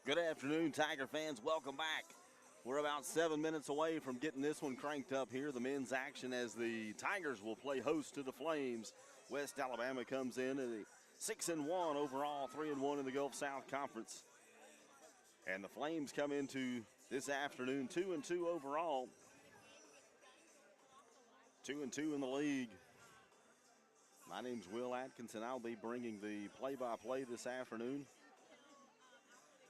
Good afternoon, Tiger fans. Welcome back. We're about 7 minutes away from getting this one cranked up here. The men's action as the Tigers will play host to the Flames. West Alabama comes in at a 6-1 overall, 3-1 in the Gulf South Conference. And the Flames come into this afternoon 2-2 overall. 2-2 in the league. My name's Will Atkinson. I'll be bringing the play-by-play this afternoon.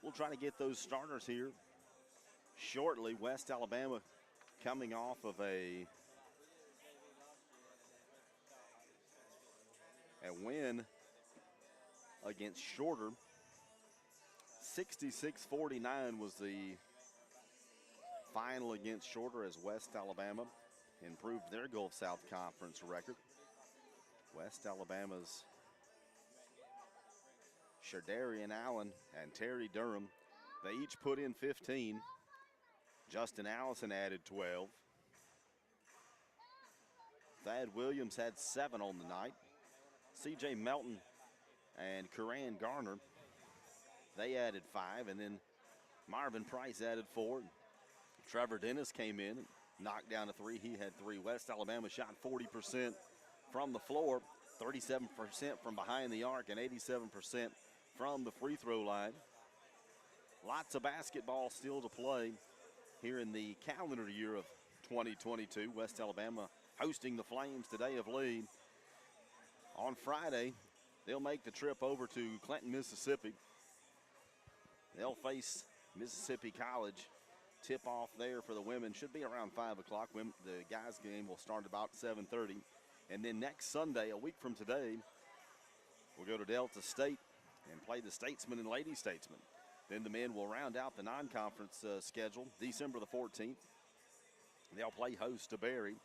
We'll try to get those starters here shortly. West Alabama coming off of a win against Shorter. 66-49 was the final against Shorter as West Alabama improved their Gulf South Conference record. West Alabama's Shardarian Allen and Terry Durham, they each put in 15. Justin Allison added 12. Thad Williams had 7 on the night. C.J. Melton and Coran Garner, they added 5. And then Marvin Price added 4. Trevor Dennis came in and knocked down a 3. He had 3. West Alabama shot 40% from the floor, 37% from behind the arc, and 87% from the free throw line. Lots of basketball still to play here in the calendar year of 2022. West Alabama hosting the Flames today of Lee. On Friday, they'll make the trip over to Clinton, Mississippi. They'll face Mississippi College. Tip-off there for the women should be around 5 o'clock. The guys' game will start about 7:30. And then next Sunday, a week from today, we'll go to Delta State and play the Statesmen and Lady Statesmen. Then the men will round out the non-conference schedule December the 14th. They'll play host to Berry.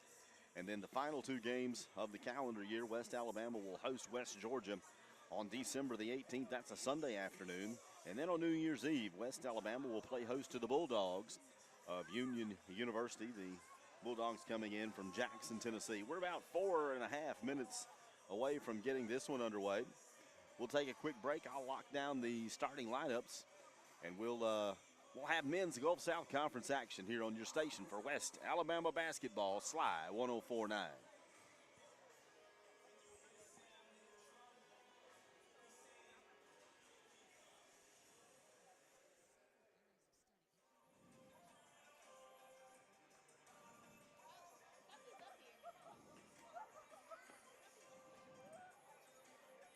And then the final 2 games of the calendar year, West Alabama will host West Georgia on December the 18th. That's a Sunday afternoon. And then on New Year's Eve, West Alabama will play host to the Bulldogs of Union University. The Bulldogs coming in from Jackson, Tennessee. We're about 4.5 minutes away from getting this one underway. We'll take a quick break. I'll lock down the starting lineups, and we'll have men's Gulf South Conference action here on your station for West Alabama basketball, Sly 104.9.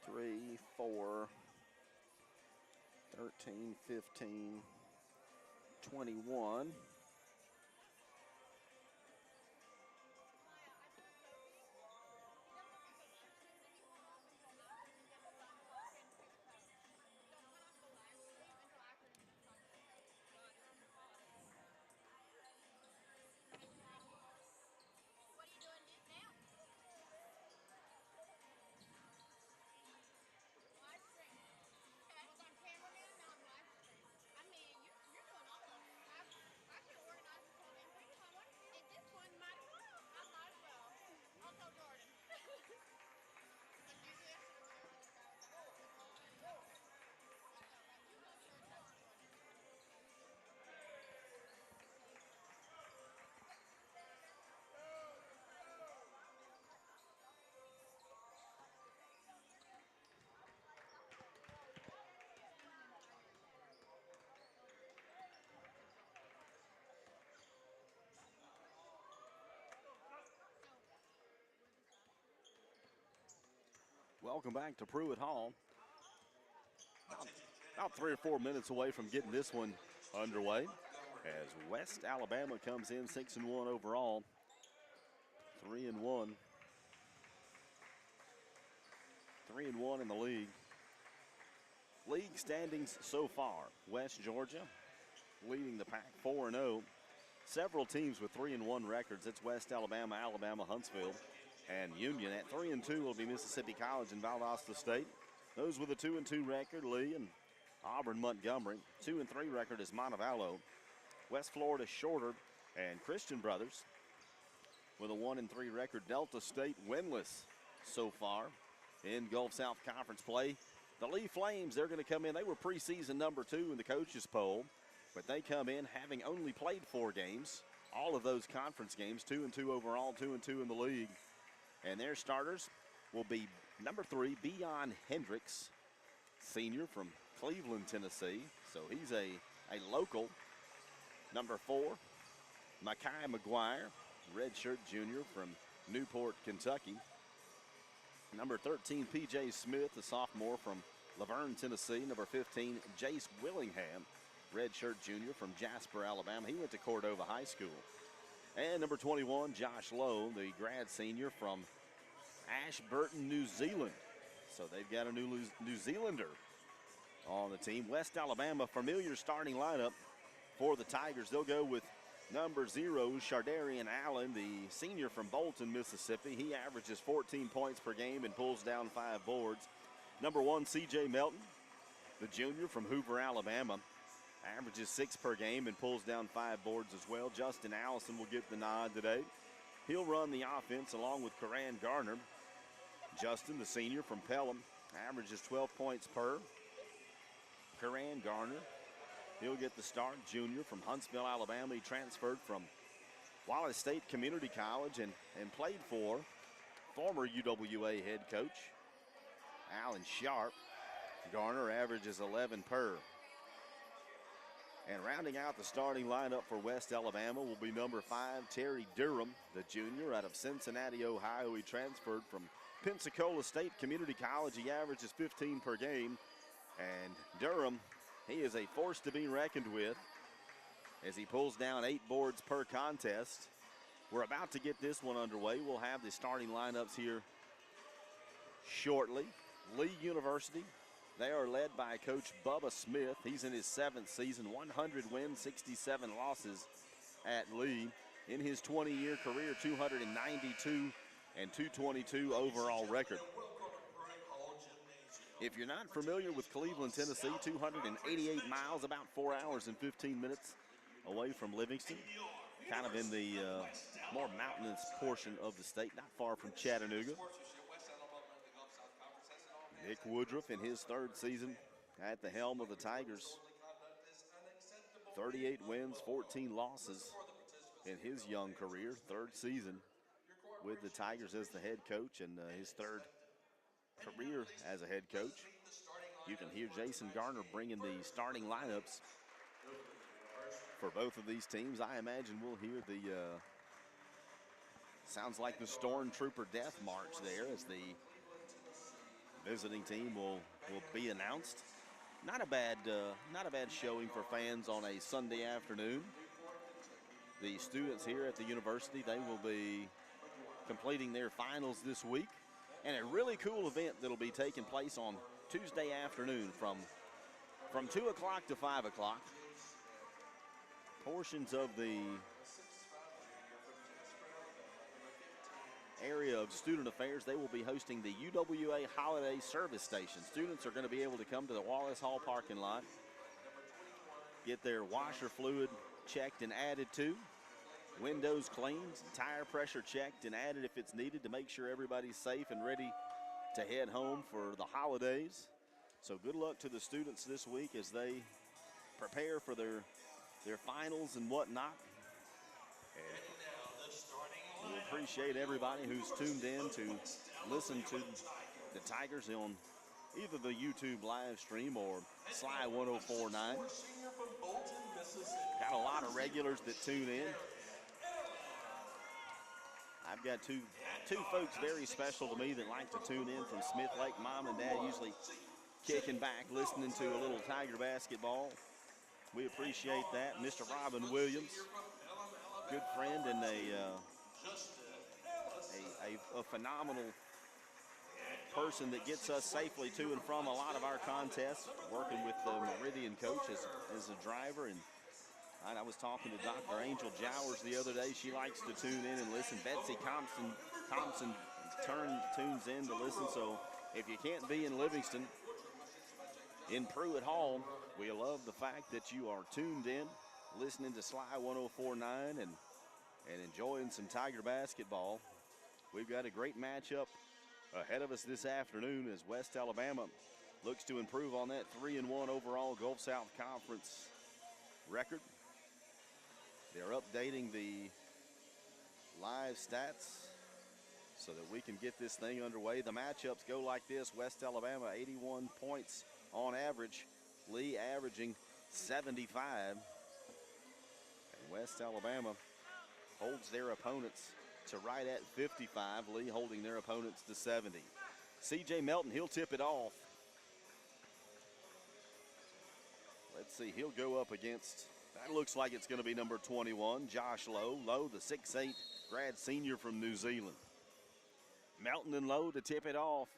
Three, 4, 13, 15, 21. Welcome back to Pruitt Hall. About 3 or 4 minutes away from getting this one underway as West Alabama comes in 6-1 overall, 3-1. 3-1 in the league. League standings so far. West Georgia leading the pack 4-0. Several teams with 3-1 records. It's West Alabama, Alabama, Huntsville, and Union. At 3-2 will be Mississippi College and Valdosta State. Those with a 2-2 record, Lee and Auburn, Montgomery. 2-3 record is Montevallo. West Florida Shorter and Christian Brothers with a 1-3 record. Delta State winless so far in Gulf South Conference play. The Lee Flames, they're going to come in. They were preseason number 2 in the coaches poll, but they come in having only played 4 games. All of those conference games, 2-2 overall, 2-2 in the league. And their starters will be number 3, Beion Hendricks, senior from Cleveland, Tennessee. So he's a local. Number 4, Makai McGuire, redshirt junior from Newport, Kentucky. Number 13, P.J. Smith, a sophomore from Laverne, Tennessee. Number 15, Jace Willingham, redshirt junior from Jasper, Alabama. He went to Cordova High School. And number 21, Josh Lowe, the grad senior from Ashburton, New Zealand. So they've got a New Zealander on the team. West Alabama, familiar starting lineup for the Tigers. They'll go with number 0, Shardarian Allen, the senior from Bolton, Mississippi. He averages 14 points per game and pulls down 5 boards. Number 1, C.J. Melton, the junior from Hoover, Alabama. Averages 6 per game and pulls down 5 boards as well. Justin Allison will get the nod today. He'll run the offense along with Karan Garner. Justin, the senior from Pelham, averages 12 points per. Karan Garner, he'll get the start. Junior from Huntsville, Alabama. He transferred from Wallace State Community College and played for former UWA head coach Alan Sharp. Garner averages 11 per. And rounding out the starting lineup for West Alabama will be number 5, Terry Durham, the junior out of Cincinnati, Ohio. He transferred from Pensacola State Community College. He averages 15 per game. And Durham, he is a force to be reckoned with as he pulls down 8 boards per contest. We're about to get this one underway. We'll have the starting lineups here shortly. Lee University, they are led by Coach Bubba Smith. He's in his 7th season, 100 wins, 67 losses at Lee. In his 20-year career, 292 and 222 overall record. If you're not familiar with Cleveland, Tennessee, 288 miles, about 4 hours and 15 minutes away from Livingston. Kind of in the more mountainous portion of the state, not far from Chattanooga. Nick Woodruff in his 3rd season at the helm of the Tigers. 38 wins, 14 losses in his young career. 3rd season with the Tigers as the head coach, and his 3rd career as a head coach. You can hear Jason Garner bringing the starting lineups for both of these teams. I imagine we'll hear the sounds like the Stormtrooper Death March there as the visiting team will be announced. Not a bad showing for fans on a Sunday afternoon. The students here at the university, they will be completing their finals this week, and a really cool event that'll be taking place on Tuesday afternoon from 2 o'clock to 5 o'clock. Portions of the area of student affairs, they will be hosting the UWA Holiday Service Station. Students are going to be able to come to the Wallace Hall parking lot, get their washer fluid checked and added to, windows cleaned, tire pressure checked and added if it's needed to make sure everybody's safe and ready to head home for the holidays. So good luck to the students this week as they prepare for their finals and whatnot. And we appreciate everybody who's tuned in to listen to the Tigers on either the YouTube live stream or Sly 104.9. Got a lot of regulars that tune in. I've got two folks very special to me that like to tune in from Smith Lake. Mom and Dad usually kicking back, listening to a little Tiger basketball. We appreciate that. Mr. Robin Williams, good friend and a phenomenal person that gets us safely to and from a lot of our contests, working with the Meridian coach as a driver. And I was talking to Dr. Angel Jowers the other day. She likes to tune in and listen. Betsy Thompson tunes in to listen. So if you can't be in Livingston, in Pruitt Hall, we love the fact that you are tuned in, listening to Sly 104.9 and enjoying some Tiger basketball. We've got a great matchup ahead of us this afternoon as West Alabama looks to improve on that 3-1 overall Gulf South Conference record. They're updating the live stats so that we can get this thing underway. The matchups go like this. West Alabama, 81 points on average. Lee averaging 75. And West Alabama holds their opponents to right at 55. Lee holding their opponents to 70. C.J. Melton, he'll tip it off. Let's see, he'll go up against, that looks like it's going to be number 21, Josh Lowe. Lowe, the 6'8" grad senior from New Zealand. Melton and Lowe to tip it off.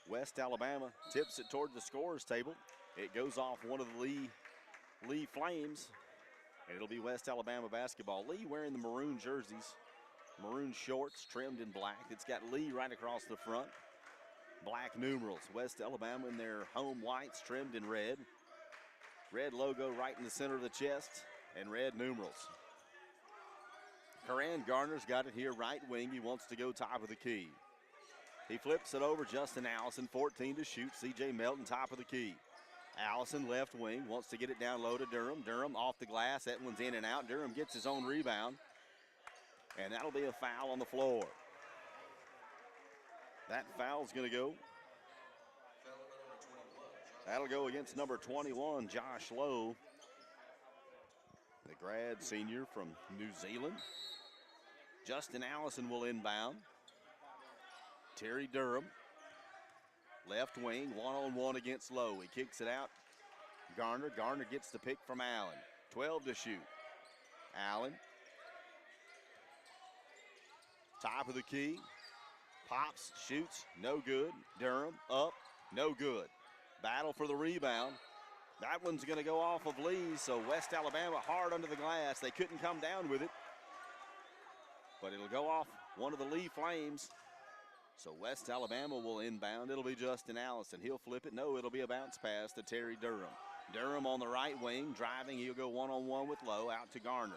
West Alabama tips it toward the scorer's table. It goes off one of the Lee Flames, and it'll be West Alabama basketball. Lee wearing the maroon jerseys, maroon shorts trimmed in black. It's got Lee right across the front. Black numerals. West Alabama in their home whites trimmed in red. Red logo right in the center of the chest, and red numerals. Karan Garner's got it here, right wing. He wants to go top of the key. He flips it over. Justin Allison, 14 to shoot. C.J. Melton, top of the key. Allison, left wing, wants to get it down low to Durham. Durham off the glass. That one's in and out. Durham gets his own rebound, and that'll be a foul on the floor. That foul's going to go. That'll go against number 21, Josh Lowe, the grad senior from New Zealand. Justin Allison will inbound. Terry Durham, left wing, one-on-one against Lowe. He kicks it out. Garner gets the pick from Allen. 12 to shoot. Allen, top of the key. Pops, shoots, no good. Durham, up, no good. Battle for the rebound. That one's going to go off of Lee, so West Alabama hard under the glass. They couldn't come down with it, but it'll go off one of the Lee Flames. So West Alabama will inbound. It'll be Justin Allison. He'll flip it. No, it'll be a bounce pass to Terry Durham. Durham on the right wing, driving. He'll go one-on-one with Lowe, out to Garner.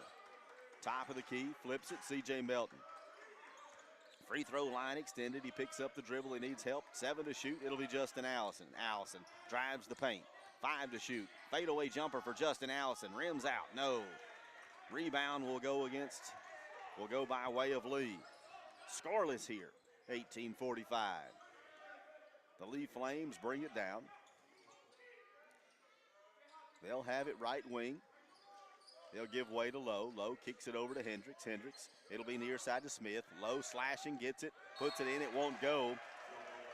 Top of the key, flips it, C.J. Melton. Free throw line extended. He picks up the dribble. He needs help. 7 to shoot. It'll be Justin Allison. Allison drives the paint. 5 to shoot. Fadeaway jumper for Justin Allison. Rims out. No. Rebound will go by way of Lee. Scoreless here. 18:45. The Lee Flames bring it down. They'll have it right wing. They'll give way to Lowe. Lowe kicks it over to Hendricks. Hendricks, it'll be near side to Smith. Lowe slashing, gets it, puts it in. It won't go.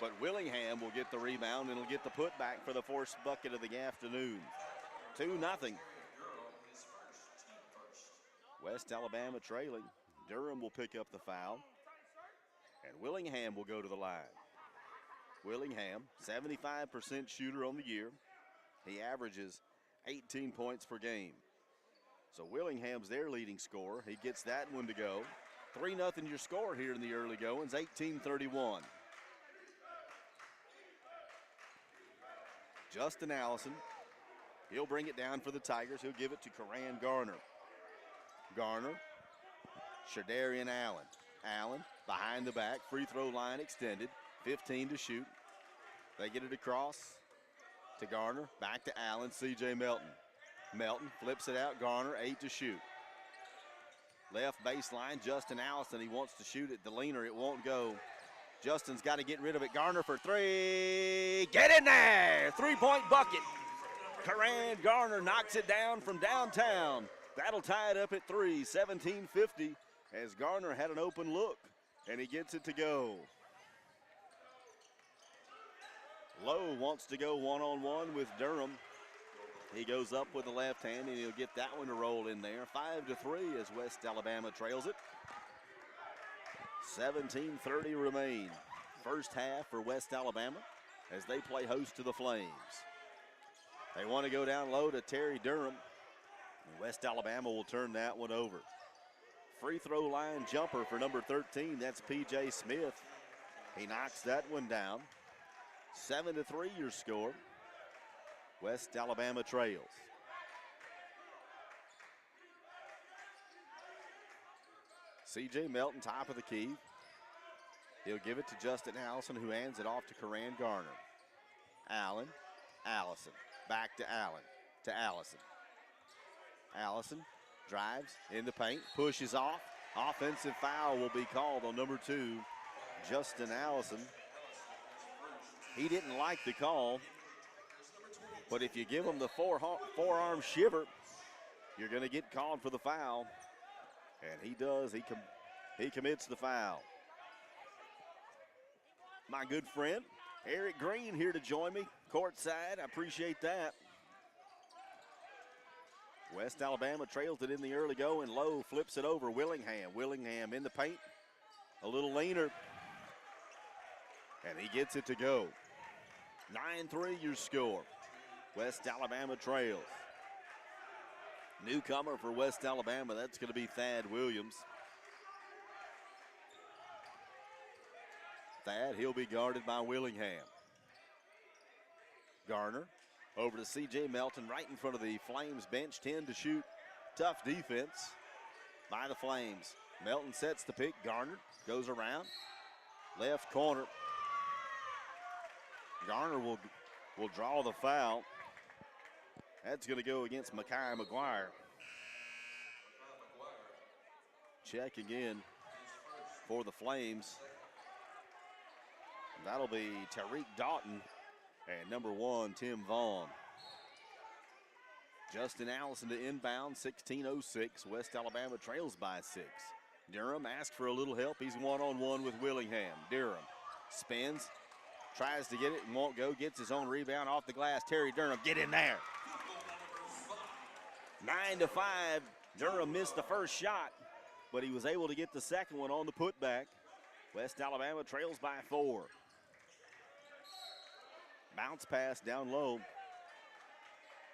But Willingham will get the rebound and will get the putback for the first bucket of the afternoon. 2-0. West Alabama trailing. Durham will pick up the foul. And Willingham will go to the line. Willingham, 75% shooter on the year. He averages 18 points per game. So Willingham's their leading scorer. He gets that one to go. 3-0 your score here in the early goings, 18:31. Justin Allison, he'll bring it down for the Tigers. He'll give it to Karan Garner. Garner, Shadarian Allen. Allen behind the back, free throw line extended, 15 to shoot. They get it across to Garner, back to Allen, C.J. Melton. Melton flips it out, Garner, 8 to shoot. Left baseline, Justin Allison, he wants to shoot it. The leaner, it won't go. Justin's got to get rid of it. Garner for 3. Get in there! 3-point bucket. Karan Garner knocks it down from downtown. That'll tie it up at 3, 17:50, as Garner had an open look, and he gets it to go. Lowe wants to go one-on-one with Durham. He goes up with the left hand, and he'll get that one to roll in there. 5-3 as West Alabama trails it. 17:30 remain. First half for West Alabama as they play host to the Flames. They want to go down low to Terry Durham. West Alabama will turn that one over. Free throw line jumper for number 13. That's P.J. Smith. He knocks that one down. 7-3 your score. West Alabama trails. C.J. Melton, top of the key. He'll give it to Justin Allison, who hands it off to Karan Garner. Allen, Allison, back to Allen, to Allison. Allison drives in the paint, pushes off. Offensive foul will be called on number 2, Justin Allison. He didn't like the call, but if you give him the forearm shiver, you're going to get called for the foul. And he does. He commits the foul. My good friend, Eric Green, here to join me courtside. I appreciate that. West Alabama trails it in the early go, and Lowe flips it over Willingham. Willingham in the paint, a little leaner, and he gets it to go. 9-3 your score. West Alabama trails. Newcomer for West Alabama, that's going to be Thad Williams. Thad, he'll be guarded by Willingham. Garner over to C.J. Melton right in front of the Flames bench. 10 to shoot. Tough defense by the Flames. Melton sets the pick. Garner goes around. Left corner. Garner will draw the foul. That's going to go against Makai McGuire. Check again for the Flames. That'll be Tariq Doughton and number 1, Tim Vaughn. Justin Allison to inbound, 16:06. West Alabama trails by 6. Durham asks for a little help. He's one-on-one with Willingham. Durham spins, tries to get it and won't go. Gets his own rebound off the glass. Terry Durham, get in there. 9-5. Durham missed the first shot, but he was able to get the second one on the putback. West Alabama trails by 4. Bounce pass down low.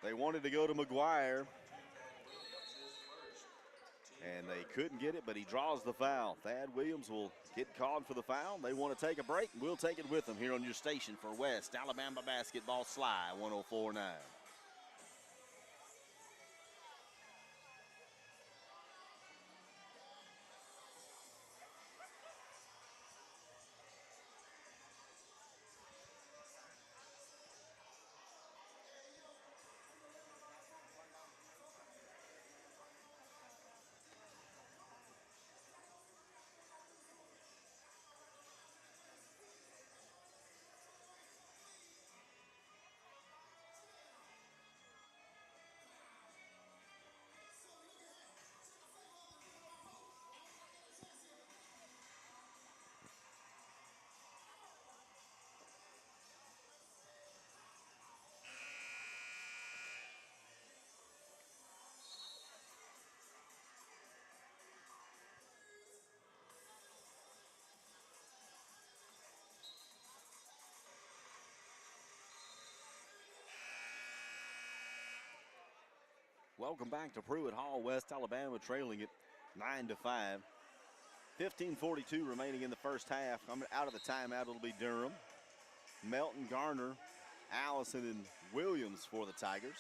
They wanted to go to McGuire, and they couldn't get it, but he draws the foul. Thad Williams will get called for the foul. They want to take a break. We'll take it with them here on your station for West Alabama Basketball, Sly 104.9. Welcome back to Pruitt Hall. West Alabama trailing it 9-5. 15:42 remaining in the first half. Coming out of the timeout, it'll be Durham, Melton, Garner, Allison, and Williams for the Tigers.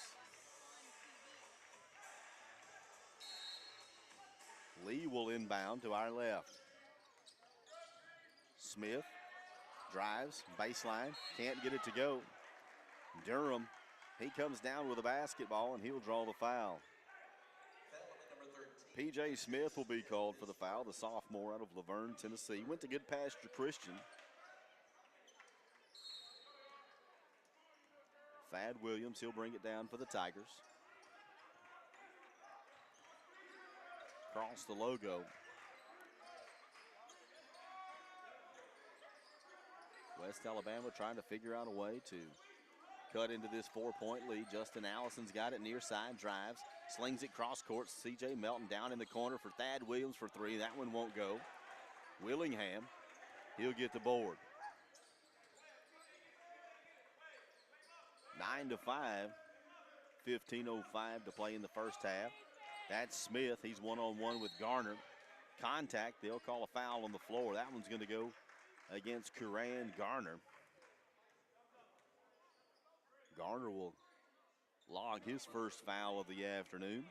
Lee will inbound to our left. Smith drives, baseline, can't get it to go. Durham, he comes down with a basketball, and he'll draw the foul. P.J. Smith will be called for the foul, the sophomore out of Laverne, Tennessee. Went to Good Pasture Christian. Thad Williams, he'll bring it down for the Tigers. Across the logo. West Alabama trying to figure out a way to cut into this 4-point lead. Justin Allison's got it near side, drives, slings it cross court. C.J. Melton down in the corner for Thad Williams for 3. That one won't go. Willingham, he'll get the board. 9-5, 15:05 to play in the first half. That's Smith. He's one-on-one with Garner. Contact, they'll call a foul on the floor. That one's going to go against Coran Garner. Garner will log his first foul of the afternoon.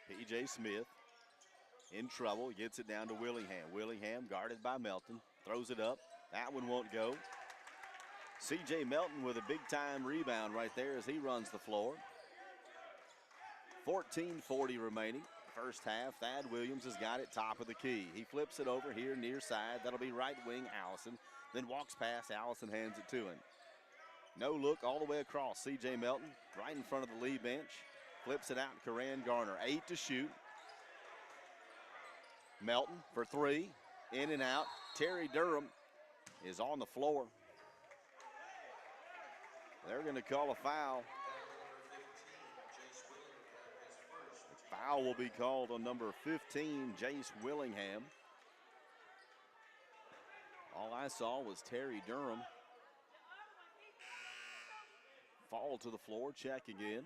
P.J. Smith in trouble. Gets it down to Willingham. Willingham guarded by Melton. Throws it up. That one won't go. C.J. Melton with a big-time rebound right there as he runs the floor. 14:40 remaining. First half, Thad Williams has got it top of the key. He flips it over here near side. That'll be right wing Allison. Then walks past Allison, hands it to him. No look all the way across. C.J. Melton right in front of the Lee bench. Flips it out to Karan Garner. 8 to shoot. Melton for 3. In and out. Terry Durham is on the floor. They're going to call a foul. The foul will be called on number 15, Jace Willingham. All I saw was Terry Durham fall to the floor, check again.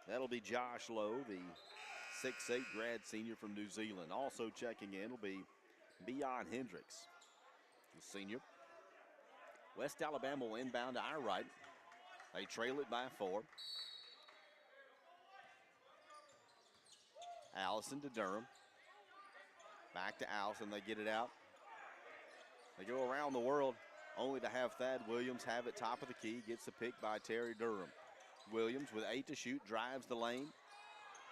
That'll be Josh Lowe, the 6'8" grad senior from New Zealand. Also checking in will be Beion Hendricks, the senior. West Alabama will inbound to our right. They trail it by 4. Allison to Durham. Back to Allison. They get it out. They go around the world only to have Thad Williams have it top of the key. Gets the pick by Terry Durham. Williams with 8 to shoot. Drives the lane.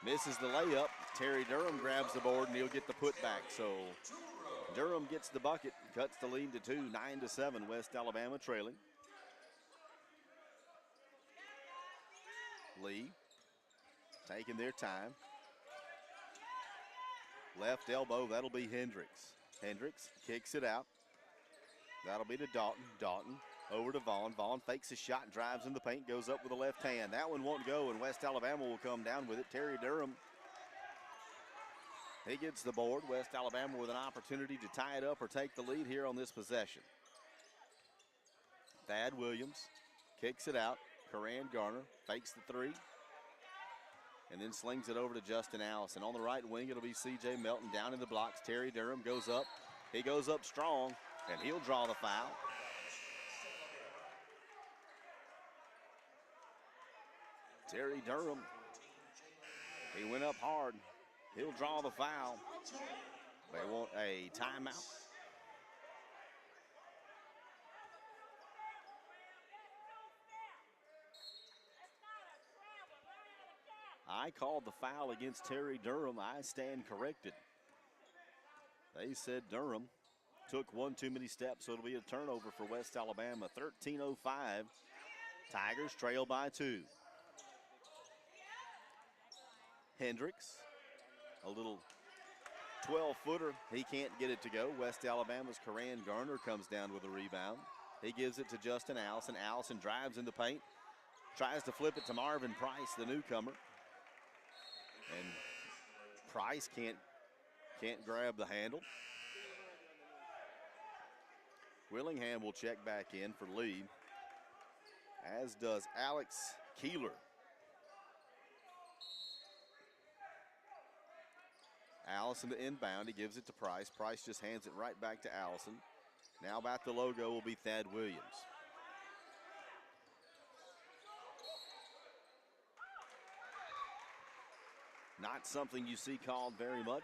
Misses the layup. Terry Durham grabs the board and he'll get the putback. So Durham gets the bucket. Cuts the lead to 2. 9-7. West Alabama trailing. Lee taking their time. Left elbow, that'll be Hendricks. Hendricks kicks it out. That'll be to Dalton. Dalton over to Vaughn. Vaughn fakes a shot and drives in the paint, goes up with the left hand. That one won't go, and West Alabama will come down with it. Terry Durham, he gets the board. West Alabama with an opportunity to tie it up or take the lead here on this possession. Thad Williams kicks it out. Karan Garner fakes the 3. And then slings it over to Justin Allison. On the right wing, it'll be C.J. Melton down in the blocks. Terry Durham goes up. He goes up strong, and he'll draw the foul. Terry Durham, he went up hard. He'll draw the foul. They want a timeout. I called the foul against Terry Durham. I stand corrected. They said Durham took one too many steps, so it'll be a turnover for West Alabama. 13:05. Tigers trail by 2. Hendricks, a little 12-footer. He can't get it to go. West Alabama's Karan Garner comes down with a rebound. He gives it to Justin Allison. Allison drives in the paint. Tries to flip it to Marvin Price, the newcomer. And Price can't grab the handle. Willingham will check back in for Lee, as does Alex Keeler. Allison to inbound. He gives it to Price. Price just hands it right back to Allison. Now back the logo will be Thad Williams. Not something you see called very much.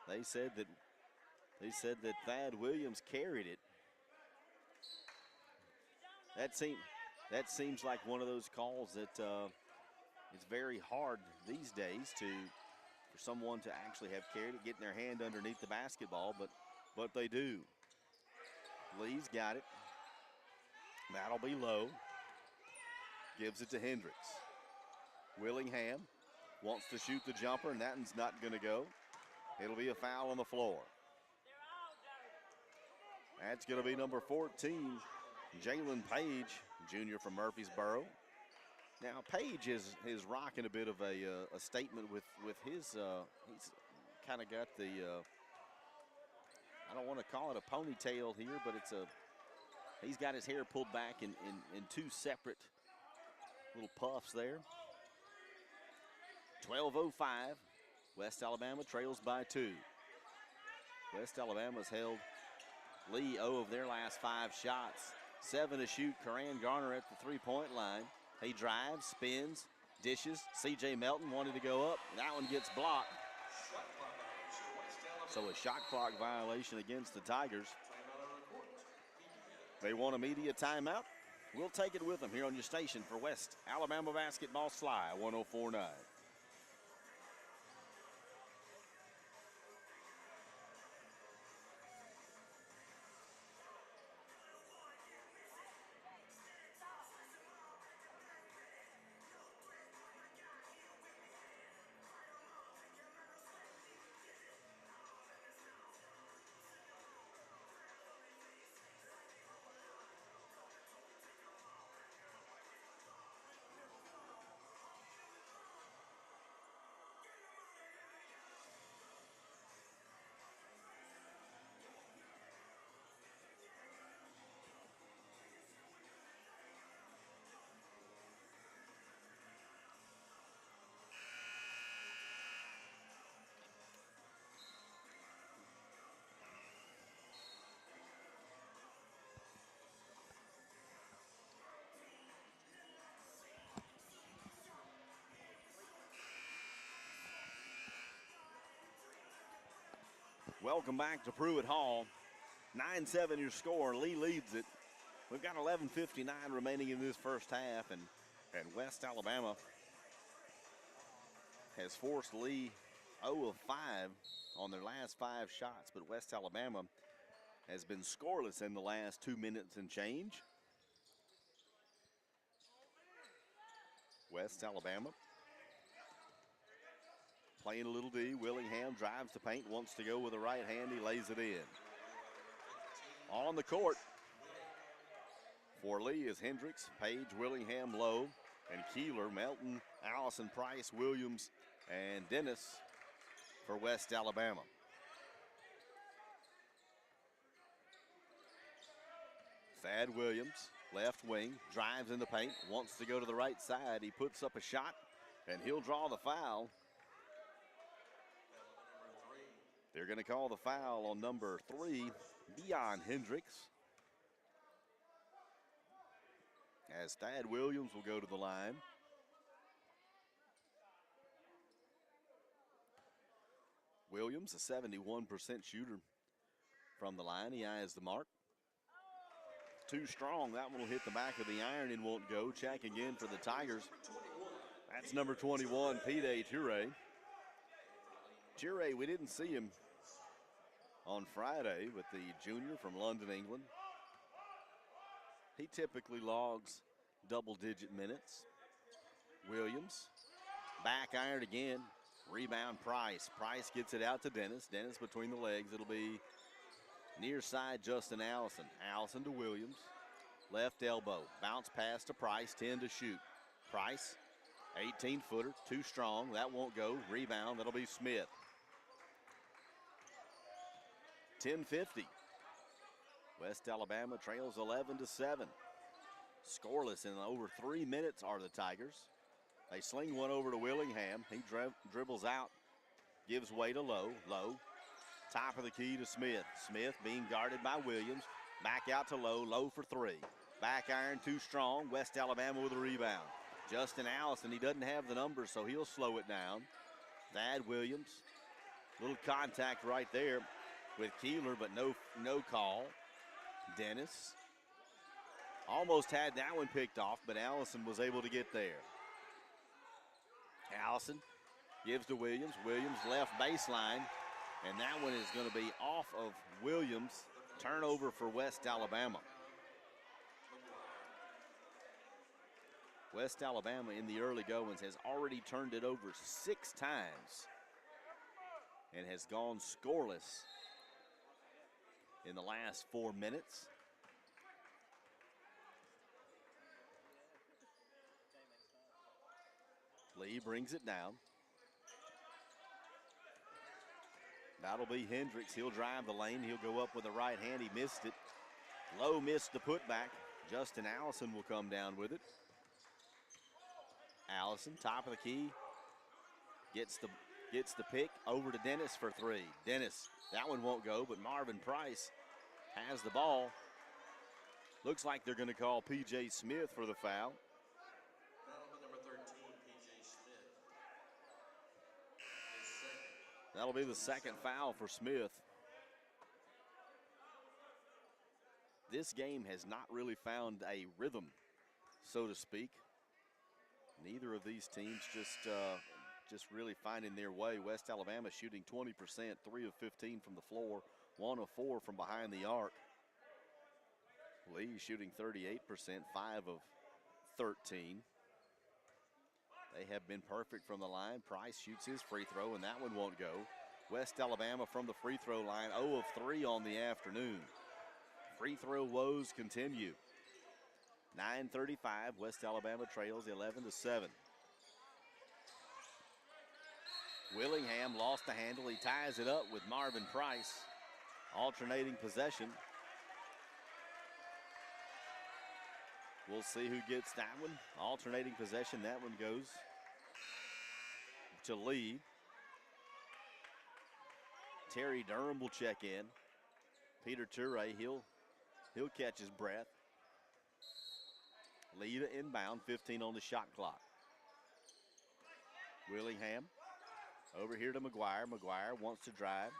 They said that Thad Williams carried it. That seems like one of those calls that it's very hard these days for someone to actually have carried it, getting their hand underneath the basketball, but they do. Lee's got it. That'll be low. Gives it to Hendricks. Willingham wants to shoot the jumper, and that one's not going to go. It'll be a foul on the floor. That's going to be number 14, Jalen Page, junior from Murfreesboro. Now, Page is rocking a bit of a statement with his, he's kind of got the, I don't want to call it a ponytail here, but he's got his hair pulled back in 2 separate little puffs there. 12:05, West Alabama trails by 2. West Alabama's held Lee 0 of their last 5 shots. 7 to shoot. Karan Garner at the 3-point line. He drives, spins, Dishes. C.J. Melton wanted to go up. That one gets blocked. So a shot clock violation against the Tigers. They want a media timeout. We'll take it with them here on your station for West Alabama Basketball Sly 104.9. Welcome back to Pruitt Hall. 9-7 your score. Lee leads it. We've got 11:59 remaining in this first half, and West Alabama has forced Lee 0 of 5 on their last 5 shots, but West Alabama has been scoreless in the last 2 minutes and change. West Alabama playing a little D. Willingham drives the paint, wants to go with the right hand. He lays it in. On the court for Lee is Hendricks, Page, Willingham, Lowe, and Keeler, Melton, Allison, Price, Williams, and Dennis for West Alabama. Thad Williams, left wing, drives in the paint, wants to go to the right side. He puts up a shot, and he'll draw the foul. They're going to call the foul on number 3, Deion Hendricks, as Thad Williams will go to the line. Williams, a 71% shooter from the line. He eyes the mark. Too strong. That one will hit the back of the iron and won't go. Check again for the Tigers. That's number 21, Pide Ture. Ture, we didn't see him on Friday with the junior from London, England. He typically logs double-digit minutes. Williams, back iron again. Rebound Price. Price gets it out to Dennis. Dennis between the legs. It'll be near side Justin Allison. Allison to Williams. Left elbow. Bounce pass to Price. 10 to shoot. Price, 18-footer. Too strong. That won't go. Rebound. That'll be Smith. 10:50. West Alabama trails 11-7. Scoreless in over 3 minutes are the Tigers. They sling one over to Willingham. He dribbles out, gives way to Lowe. Lowe, top of the key to Smith. Smith being guarded by Williams. Back out to Lowe. Lowe for 3. Back iron too strong. West Alabama with a rebound. Justin Allison, he doesn't have the numbers, so he'll slow it down. Thad Williams, little contact right there with Keeler, but no call. Dennis almost had that one picked off, but Allison was able to get there. Allison gives to Williams. Williams left baseline, and that one is going to be off of Williams. Turnover for West Alabama. West Alabama in the early goings has already turned it over 6 times and has gone scoreless in the last 4 minutes. Lee brings it down. That'll be Hendricks. He'll drive the lane. He'll go up with the right hand. He missed it. Lowe missed the putback. Justin Allison will come down with it. Allison, top of the key, gets the pick over to Dennis for 3. Dennis, that one won't go, but Marvin Price has the ball. Looks like they're going to call P.J. Smith for the foul. Number 13, P.J. That'll be the second foul for Smith. This game has not really found a rhythm, so to speak. Neither of these teams just really finding their way. West Alabama shooting 20%, 3 of 15 from the floor, 1 of 4 from behind the arc. Lee shooting 38%, 5 of 13. They have been perfect from the line. Price shoots his free throw, and that one won't go. West Alabama from the free throw line, 0 of 3 on the afternoon. Free throw woes continue. 9:35, West Alabama trails 11-7. Willingham lost the handle. He ties it up with Marvin Price. Alternating possession. We'll see who gets that one. Alternating possession, that one goes to Lee. Terry Durham will check in. Peter Toure, he'll catch his breath. Lee to inbound, 15 on the shot clock. Willingham over here to McGuire. McGuire wants to drive.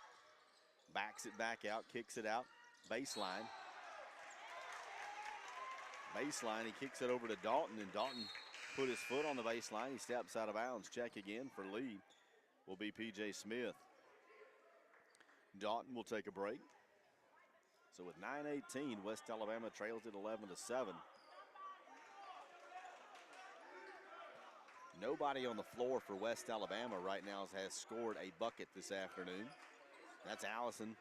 Backs it back out, kicks it out. Baseline. Baseline, he kicks it over to Dalton, and Dalton put his foot on the baseline. He steps out of bounds. Check again for Lee will be P.J. Smith. Dalton will take a break. So with 9:18, West Alabama trails at 11-7. Nobody on the floor for West Alabama right now has scored a bucket this afternoon. That's Allison,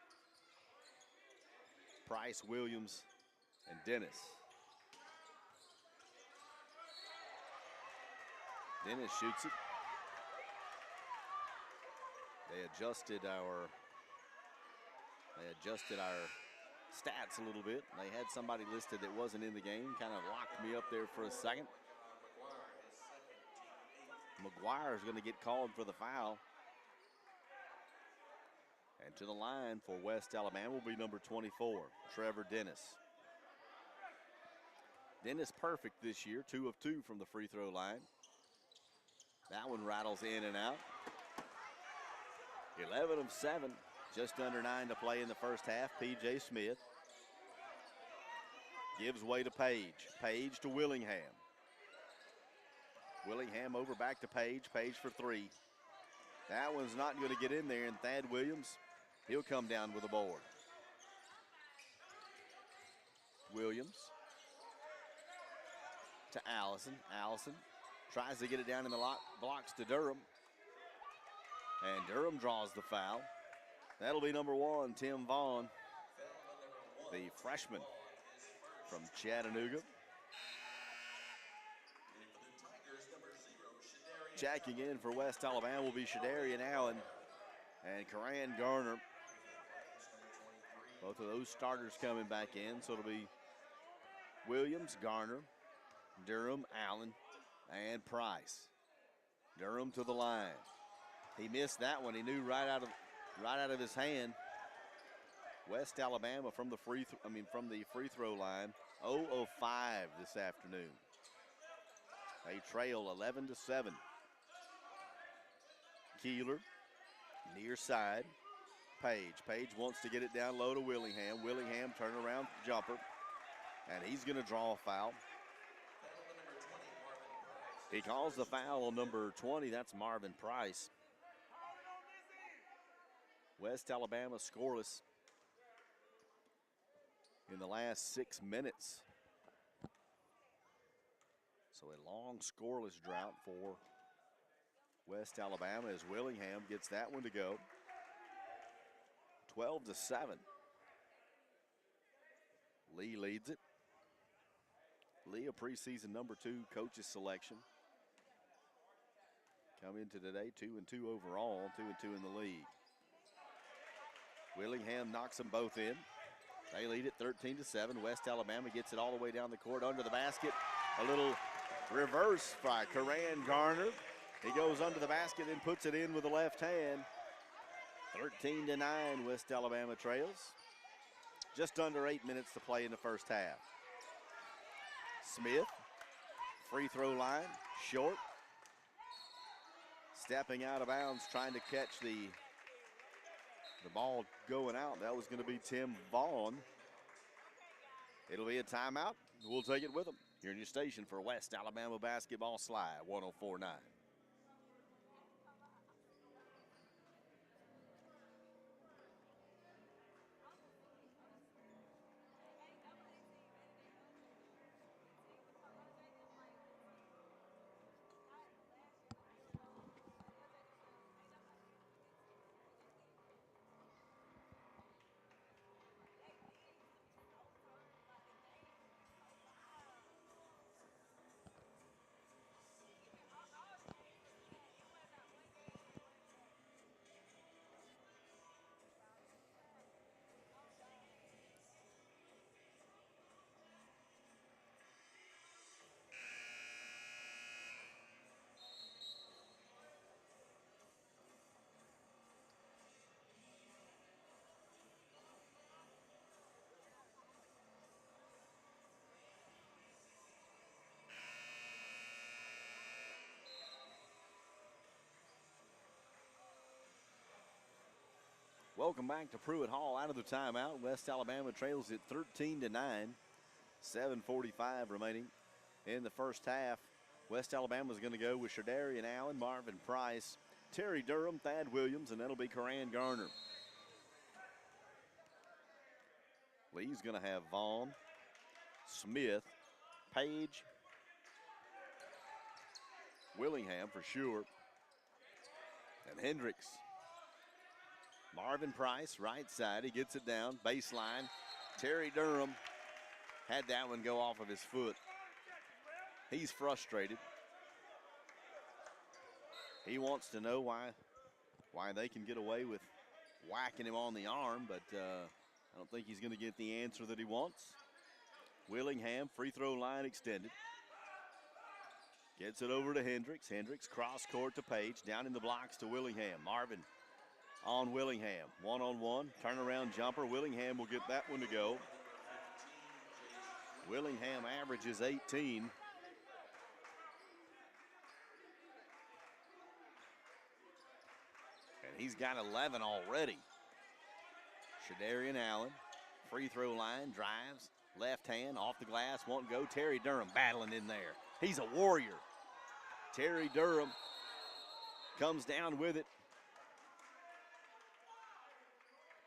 Price, Williams, and Dennis. Dennis shoots it. They adjusted our stats a little bit. They had somebody listed that wasn't in the game. Kind of locked me up there for a second. McGuire is going to get called for the foul. And to the line for West Alabama will be number 24, Trevor Dennis. Dennis perfect this year, 2 of 2 from the free throw line. That one rattles in and out. 11 of 7, just under 9 to play in the first half. P.J. Smith gives way to Page. Page to Willingham. Willingham over back to Page. Page for 3. That one's not going to get in there, and Thad Williams, he'll come down with a board. Williams to Allison. Allison tries to get it down in the blocks to Durham. And Durham draws the foul. That'll be number 1, Tim Vaughn, the freshman from Chattanooga. Checking in for West Alabama will be Shadarian Allen and Karan Garner. Both of those starters coming back in, so it'll be Williams, Garner, Durham, Allen, and Price. Durham to the line. He missed that one. He knew right out of his hand. West Alabama from the free throw line, 0 of 5 this afternoon. They trail 11-7. Keeler, near side. Page wants to get it down low to Willingham. Willingham turnaround jumper, and he's going to draw a foul. He calls the foul on number 20. That's Marvin Price. West Alabama scoreless in the last 6 minutes. So a long scoreless drought for West Alabama as Willingham gets that one to go. 12-7. Lee leads it. Lee, a preseason number 2 coach's selection. Come into today 2-2 overall, 2-2 in the league. Willingham knocks them both in. They lead it 13-7. West Alabama gets it all the way down the court under the basket. A little reverse by Karan Garner. He goes under the basket and puts it in with the left hand. 13-9, West Alabama trails. Just under 8 minutes to play in the first half. Smith, free throw line, short. Stepping out of bounds, trying to catch the The ball going out, that was going to be Tim Vaughn. It'll be a timeout. We'll take it with them. You're in your station for West Alabama Basketball Slide, 104.9. Welcome back to Pruitt Hall out of the timeout. West Alabama trails it 13-9. 7:45 remaining in the first half. West Alabama is going to go with Shadarian Allen, Marvin Price, Terry Durham, Thad Williams, and that'll be Karan Garner. Lee's going to have Vaughn, Smith, Page, Willingham for sure, and Hendricks. Marvin Price, right side, he gets it down, baseline. Terry Durham had that one go off of his foot. He's frustrated. He wants to know why they can get away with whacking him on the arm, but I don't think he's going to get the answer that he wants. Willingham, free throw line extended. Gets it over to Hendricks. Hendricks cross court to Page, down in the blocks to Willingham. Marvin on Willingham, one-on-one, turnaround jumper. Willingham will get that one to go. Willingham averages 18. And he's got 11 already. Shadarian Allen, free throw line, drives, left hand, off the glass, won't go. Terry Durham battling in there. He's a warrior. Terry Durham comes down with it.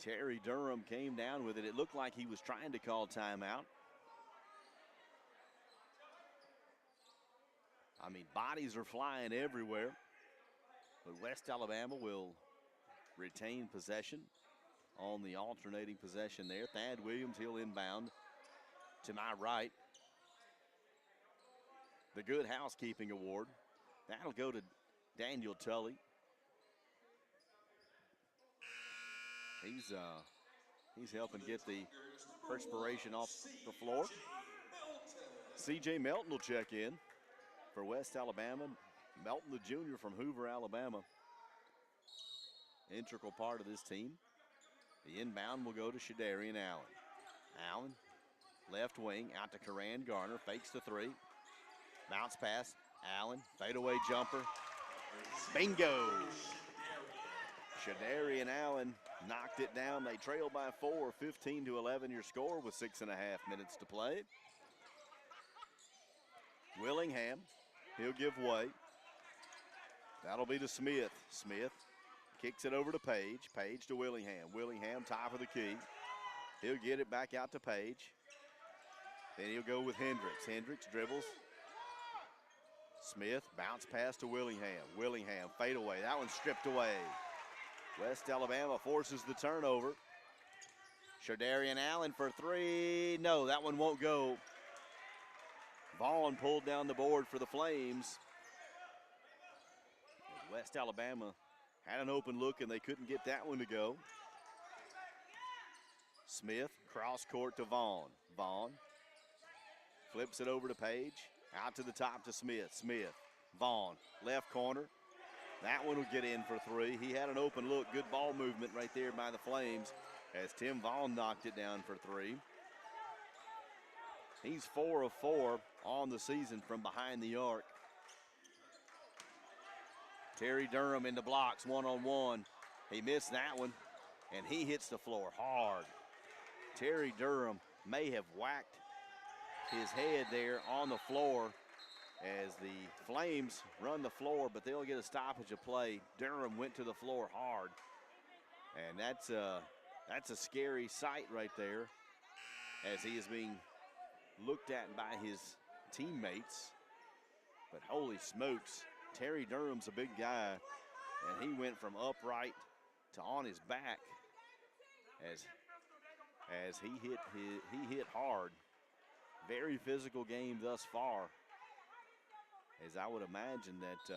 Terry Durham came down with it. It looked like he was trying to call timeout. I mean, bodies are flying everywhere. But West Alabama will retain possession on the alternating possession there. Thad Williams, he'll inbound to my right. The Good Housekeeping Award. That'll go to Daniel Tully. He's helping get the perspiration off the floor. C.J. Melton will check in for West Alabama. Melton, the junior from Hoover, Alabama. Integral part of this team. The inbound will go to Shadarian Allen. Allen, left wing, out to Karan Garner. Fakes the three. Bounce pass. Allen, fadeaway jumper. Bingo! Shadarian Allen knocked it down. They trail by 4, 15-11 your score with 6.5 minutes to play. Willingham, he'll give way. That'll be to Smith. Smith kicks it over to Page. Page to Willingham. Willingham, top of the key. He'll get it back out to Page. Then he'll go with Hendricks. Hendricks dribbles. Smith, bounce pass to Willingham. Willingham, fade away. That one's stripped away. West Alabama forces the turnover. Shadarian Allen for three. No, that one won't go. Vaughn pulled down the board for the Flames. West Alabama had an open look and they couldn't get that one to go. Smith, cross court to Vaughn. Vaughn flips it over to Page. Out to the top to Smith. Smith, Vaughn, left corner. That one will get in for three. He had an open look. Good ball movement right there by the Flames as Tim Vaughn knocked it down for three. He's 4 of 4 on the season from behind the arc. Terry Durham in the blocks, one-on-one. He missed that one. and he hits the floor hard. Terry Durham may have whacked his head there on the floor as the Flames run the floor, but they'll get a stoppage of play. Durham went to the floor hard, and that's a scary sight right there as he is being looked at by his teammates. But holy smokes, Terry Durham's a big guy, and he went from upright to on his back as he hit hard. Very physical game thus far, as I would imagine that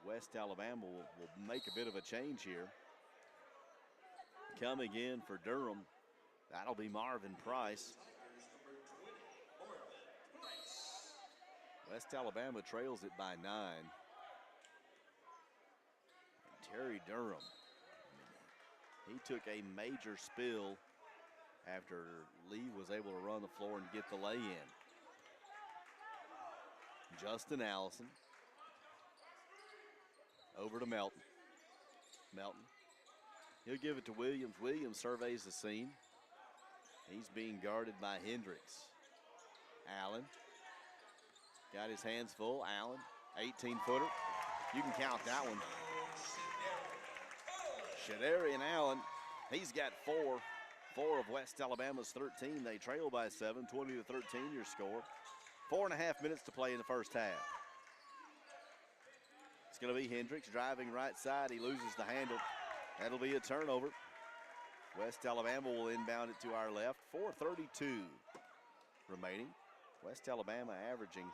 West Alabama will make a bit of a change here. Coming in for Durham, that'll be Marvin Price. West Alabama trails it by 9. And Terry Durham, he took a major spill after Lee was able to run the floor and get the lay in. Justin Allison over to Melton. Melton, he'll give it to Williams. Williams surveys the scene. He's being guarded by Hendricks. Allen got his hands full. Allen, 18-footer. You can count that one. Shadarian Allen, he's got four of West Alabama's 13. They trail by 7, 20-13 your score. 4.5 minutes to play in the first half. It's going to be Hendricks driving right side. He loses the handle. That'll be a turnover. West Alabama will inbound it to our left. 4:32 remaining. West Alabama averaging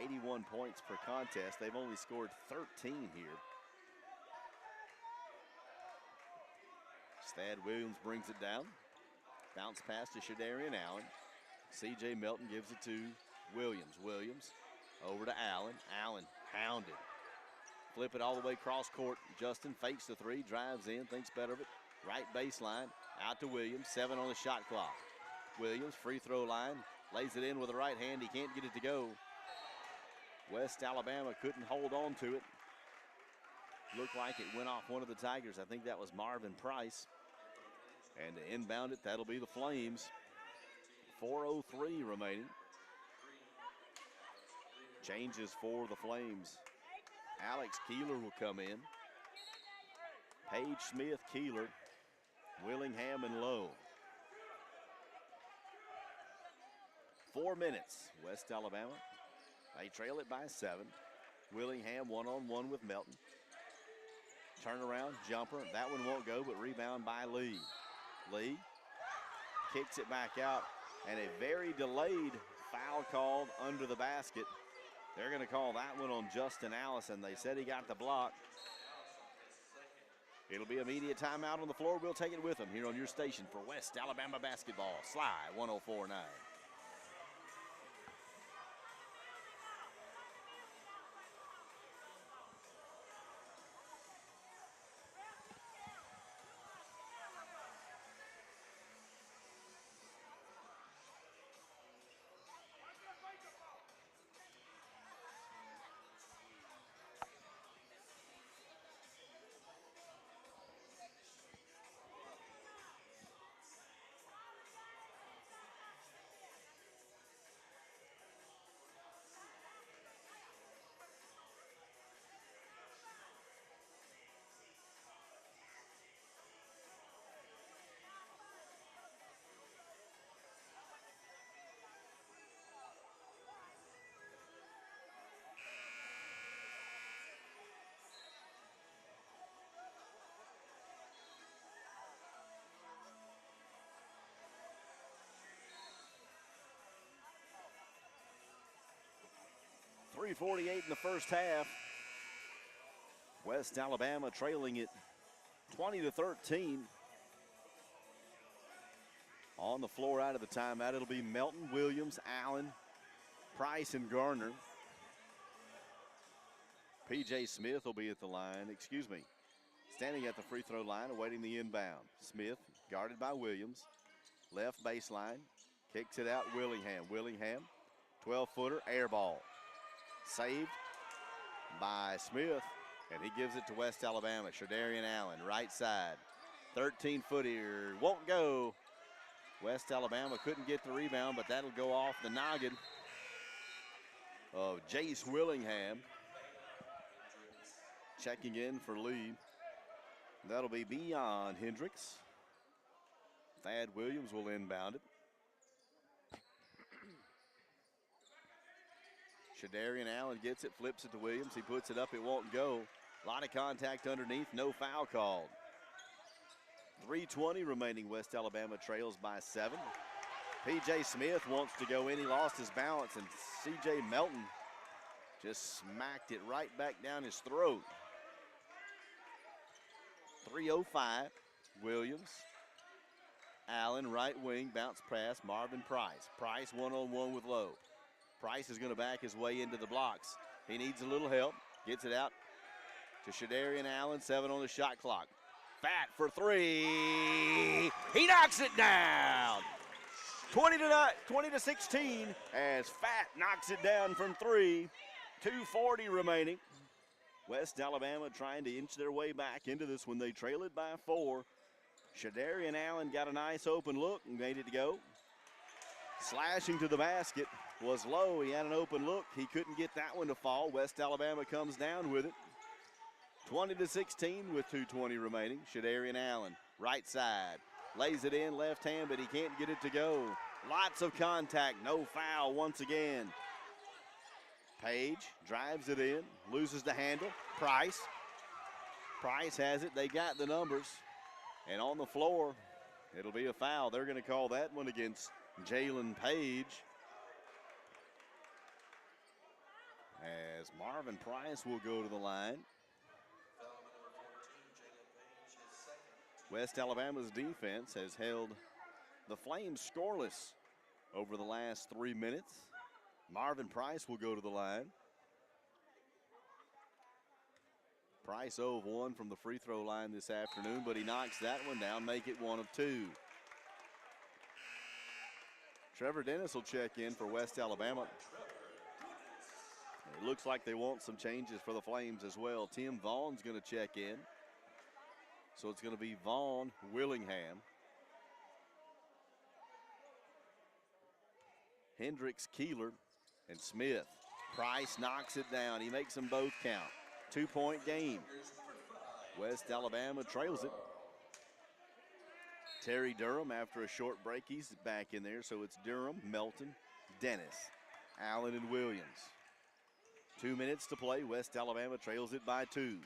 81 points per contest. They've only scored 13 here. Thad Williams brings it down. Bounce pass to Shadarian Allen. C.J. Melton gives it to Williams. Williams over to Allen. Allen pounded. Flip it all the way cross court. Justin fakes the three, drives in, thinks better of it. Right baseline, out to Williams. 7 on the shot clock. Williams, free throw line, lays it in with the right hand. He can't get it to go. West Alabama couldn't hold on to it. Looked like it went off one of the Tigers. I think that was Marvin Price. And to inbound it, that'll be the Flames. 4:03 remaining. Changes for the Flames. Alex Keeler will come in. Paige Smith, Keeler, Willingham, and Lowe. 4 minutes, West Alabama. They trail it by 7. Willingham one-on-one with Melton. Turnaround, jumper, that one won't go, but rebound by Lee. Lee kicks it back out, and a very delayed foul called under the basket. They're going to call that one on Justin Allison. They said he got the block. It'll be immediate timeout on the floor. We'll take it with them here on your station for West Alabama basketball. Sly 104.9. 3:48 in the first half. West Alabama trailing it 20-13. On the floor out of the timeout, it'll be Melton, Williams, Allen, Price, and Garner. P.J. Smith will be at the line, standing at the free throw line awaiting the inbound. Smith guarded by Williams. Left baseline, kicks it out Willingham. Willingham, 12-footer, air ball. Saved by Smith, and he gives it to West Alabama. Shadarian Allen, right side. 13-footer won't go. West Alabama couldn't get the rebound, but that'll go off the noggin of Jace Willingham. Checking in for lead. That'll be beyond Hendricks. Thad Williams will inbound it. Shadarian Allen gets it, flips it to Williams. He puts it up, it won't go. A lot of contact underneath, no foul called. 3:20 remaining. West Alabama trails by 7. P.J. Smith wants to go in. He lost his balance, and C.J. Melton just smacked it right back down his throat. 3:05. Williams. Allen, right wing, bounce pass. Marvin Price. Price one-on-one with Lowe. Price is going to back his way into the blocks. He needs a little help. Gets it out to Shadarian Allen. 7 on the shot clock. Fat for 3. He knocks it down. 20-16 as Fat knocks it down from 3. 2:40 remaining. West Alabama trying to inch their way back into this when they trail it by 4. Shadarian Allen got a nice open look and made it to go. Slashing to the basket was Lowe. He had an open look. He couldn't get that one to fall. West Alabama comes down with it. 20-16 with 2:20 remaining. Shadarian Allen, right side. Lays it in, left hand, but he can't get it to go. Lots of contact, no foul once again. Page drives it in, loses the handle. Price has it. They got the numbers. And on the floor, it'll be a foul. They're going to call that one against Jalen Page. As Marvin Price will go to the line. West Alabama's defense has held the Flames scoreless over the last 3 minutes. Marvin Price will go to the line. Price 0 of 1 from the free throw line this afternoon, but he knocks that one down, make it 1 of 2. Trevor Dennis will check in for West Alabama. It looks like they want some changes for the Flames as well. Tim Vaughn's going to check in. So it's going to be Vaughn, Willingham, Hendricks, Keeler, and Smith. Price knocks it down. He makes them both count. 2-point game. West Alabama trails it. Terry Durham, after a short break, he's back in there. So it's Durham, Melton, Dennis, Allen, and Williams. 2 minutes to play. West Alabama trails it by 2.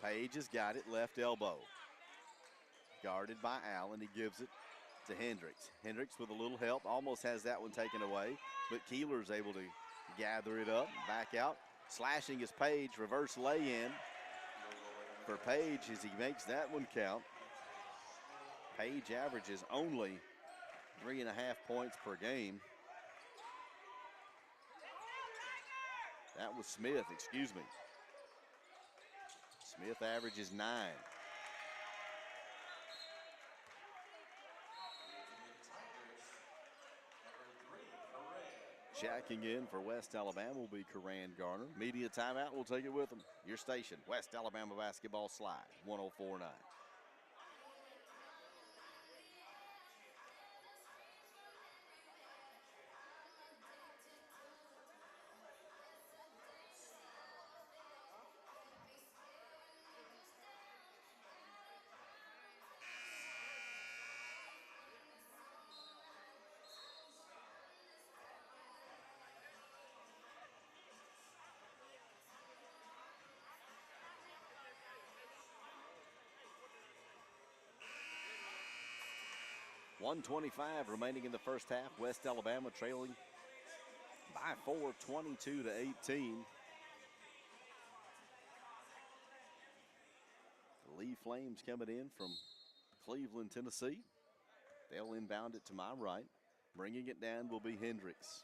Page has got it, left elbow. Guarded by Allen. He gives it to Hendricks. Hendricks with a little help, almost has that one taken away, but Keeler's able to gather it up, back out. Slashing is Page, reverse lay-in for Page as he makes that one count. Page averages only 3.5 points per game. That was Smith, excuse me. Smith averages 9. Checking in for West Alabama will be Coran Garner. Media timeout, we'll take it with them. Your station, West Alabama Basketball Slide, 104.9. .125 remaining in the first half. West Alabama trailing by 4, 22-18. The Lee Flames coming in from Cleveland, Tennessee. They'll inbound it to my right. Bringing it down will be Hendricks.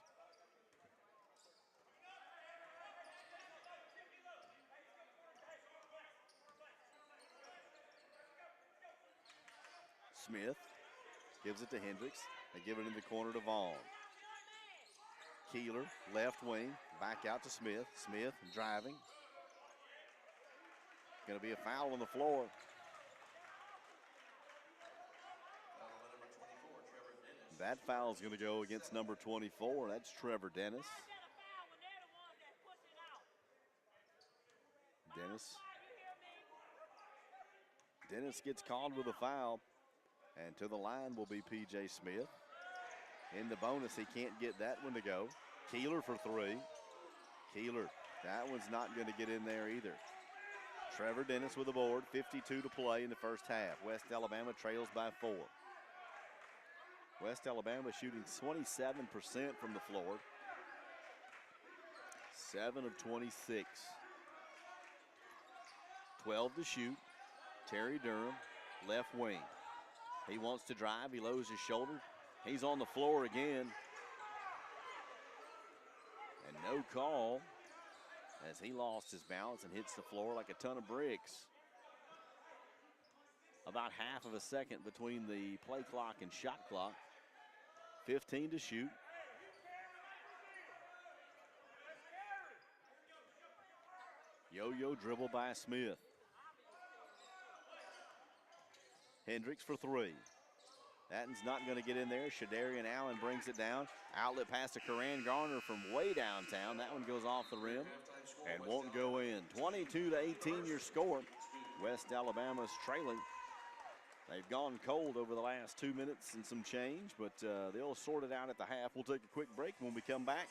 Smith gives it to Hendricks. They give it in the corner to Vaughn. Keeler, left wing, back out to Smith. Smith driving. going to be a foul on the floor. That foul is going to go against number 24. That's Trevor Dennis. Dennis gets called with a foul, and to the line will be P.J. Smith. In the bonus, he can't get that one to go. Keeler for three. Keeler, that one's not going to get in there either. Trevor Dennis with the board, 52 to play in the first half. West Alabama trails by 4. West Alabama shooting 27% from the floor. 7 of 26. 12 to shoot. Terry Durham, left wing. He wants to drive. He lowers his shoulder. He's on the floor again. And no call as he lost his balance and hits the floor like a ton of bricks. About half of a second between the play clock and shot clock. 15 to shoot. Yo-yo dribble by Smith. Hendricks for three. That one's not going to get in there. Shadarian Allen brings it down. Outlet pass to Coran Garner from way downtown. That one goes off the rim and won't go in. 22 to 18 your score. West Alabama's trailing. They've gone cold over the last 2 minutes and some change, but they'll sort it out at the half. We'll take a quick break. When we come back,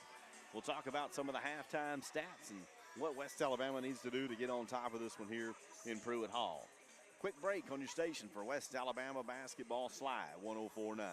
we'll talk about some of the halftime stats and what West Alabama needs to do to get on top of this one here in Pruitt Hall. Quick break on your station for West Alabama Basketball. Sly 104.9.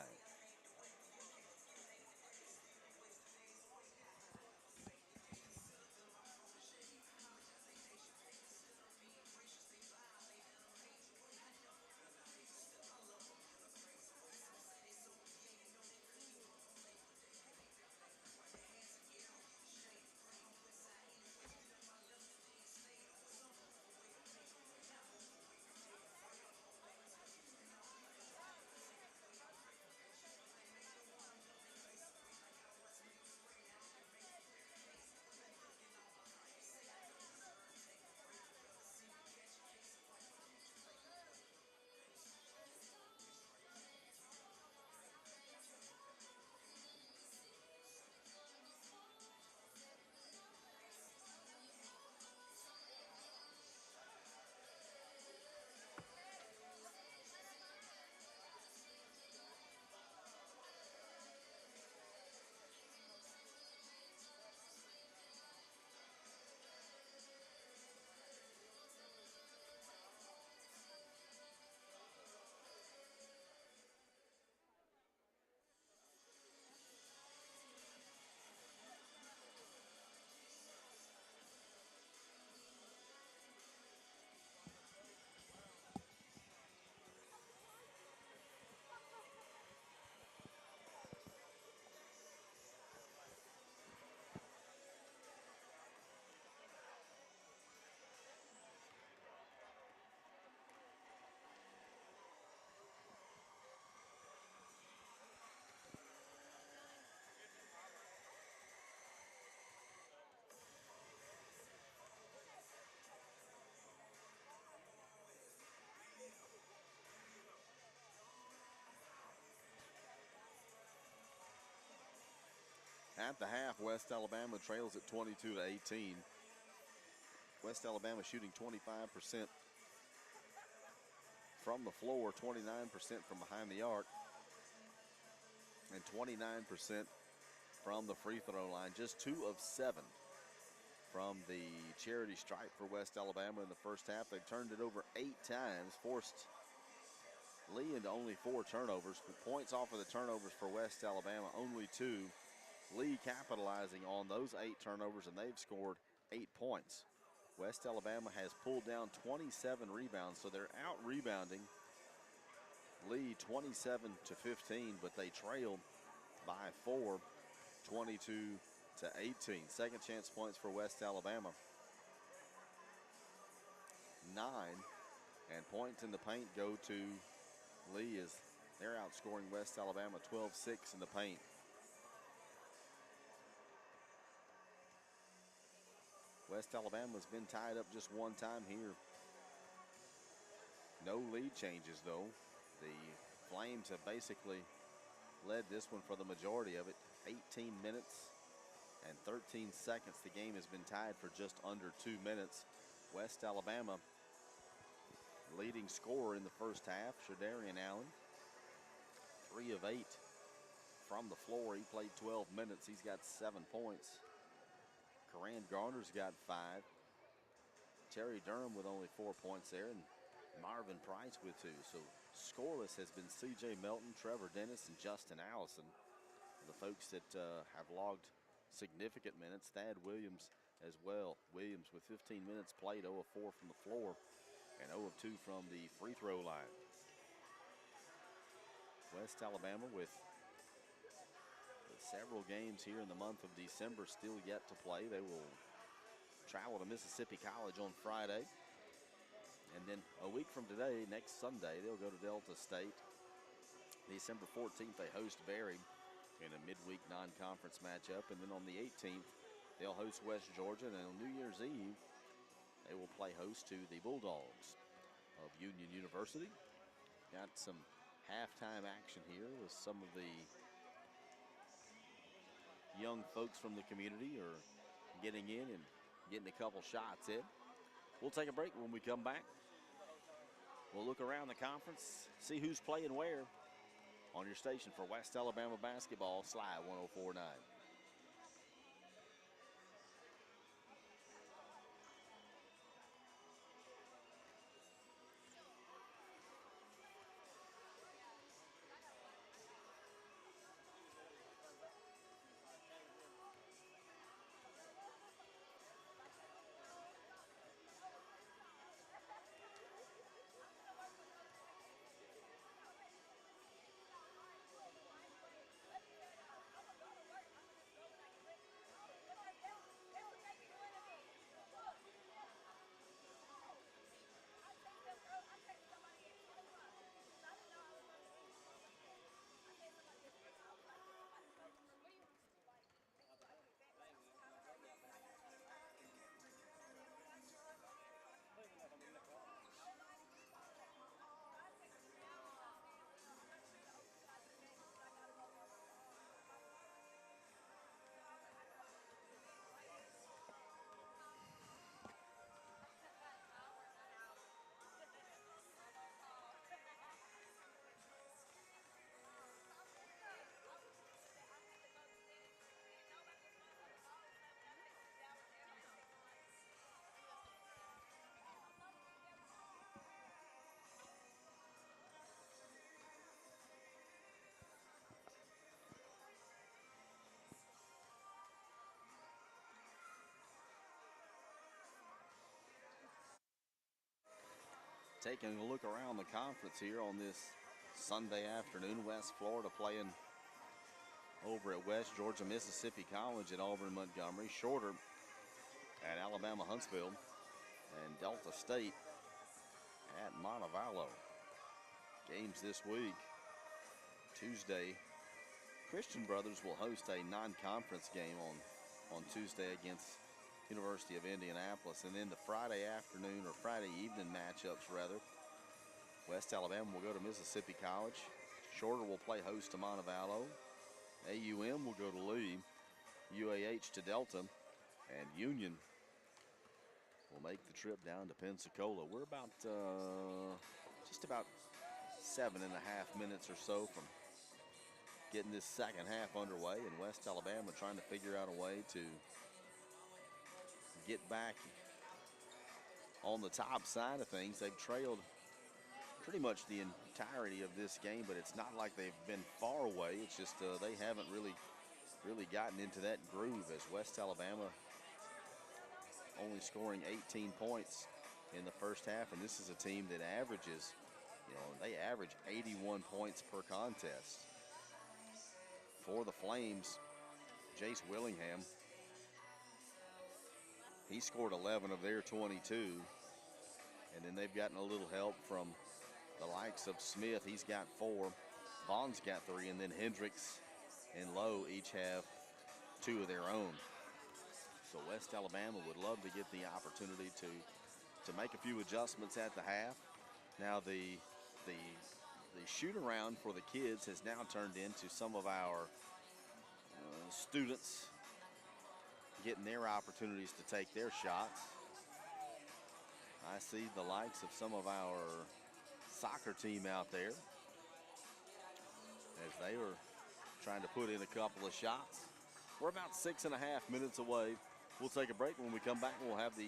At the half, West Alabama trails at 22 to 18. West Alabama shooting 25% from the floor, 29% from behind the arc, and 29% from the free throw line. Just 2 of 7 from the charity stripe for West Alabama in the first half. They've turned it over 8 times, forced Lee into only 4 turnovers. Points off of the turnovers for West Alabama, only 2. Lee capitalizing on those 8 turnovers, and they've scored 8 points. West Alabama has pulled down 27 rebounds, so they're out rebounding Lee 27 to 15, but they trail by 4, 22 to 18. Second chance points for West Alabama, 9, and points in the paint go to Lee as they're outscoring West Alabama 12-6 in the paint. West Alabama's been tied up just one time here No lead changes, though. The Flames have basically led this one for the majority of it. 18 minutes and 13 seconds. The game has been tied for just under 2 minutes. West Alabama leading scorer in the first half, Shadarian Allen. 3 of 8 from the floor. He played 12 minutes. He's got 7 points. Coran Garner's got 5. Terry Durham with only 4 points there, and Marvin Price with 2. So scoreless has been C.J. Melton, Trevor Dennis, and Justin Allison. The folks that have logged significant minutes. Thad Williams as well. Williams with 15 minutes played, 0 of 4 from the floor, and 0 of 2 from the free throw line. West Alabama with several games here in the month of December still yet to play. They will travel to Mississippi College on Friday. And then a week from today, next Sunday, they'll go to Delta State. December 14th, they host Berry in a midweek non-conference matchup. And then on the 18th, they'll host West Georgia. And then on New Year's Eve, they will play host to the Bulldogs of Union University. Got some halftime action here with some of the young folks from the community are getting in and getting a couple shots in. We'll take a break. When we come back, we'll look around the conference, see who's playing where on your station for West Alabama basketball, Sly 104.9. Taking a look around the conference here on this Sunday afternoon. West Florida playing over at West Georgia, Mississippi College at Auburn Montgomery. Shorter at Alabama Huntsville, and Delta State at Montevallo. Games this week. Tuesday, Christian Brothers will host a non-conference game on Tuesday against University of Indianapolis. And then the Friday afternoon or Friday evening matchups, rather, West Alabama will go to Mississippi College. Shorter will play host to Montevallo. AUM will go to Lee. UAH to Delta. And Union will make the trip down to Pensacola. We're about just about 7.5 minutes or so from getting this second half underway, and West Alabama trying to figure out a way to get back on the top side of things. They've trailed pretty much the entirety of this game, but it's not like they've been far away. It's just they haven't really gotten into that groove, as West Alabama only scoring 18 points in the first half, and this is a team that averages, they average 81 points per contest. For the Flames, Jace Willingham, he scored 11 of their 22, and then they've gotten a little help from the likes of Smith. He's got 4, Vaughn's got 3, and then Hendricks and Lowe each have 2 of their own. So West Alabama would love to get the opportunity to make a few adjustments at the half Now the shoot around for the kids has now turned into some of our students getting their opportunities to take their shots. I see the likes of some of our soccer team out there as they were trying to put in a couple of shots. We're about 6.5 minutes away. We'll take a break. When we come back, we'll have the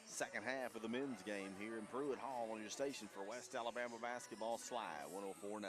second half of the men's game here in Pruitt Hall on your station for West Alabama Basketball Slide 104.9.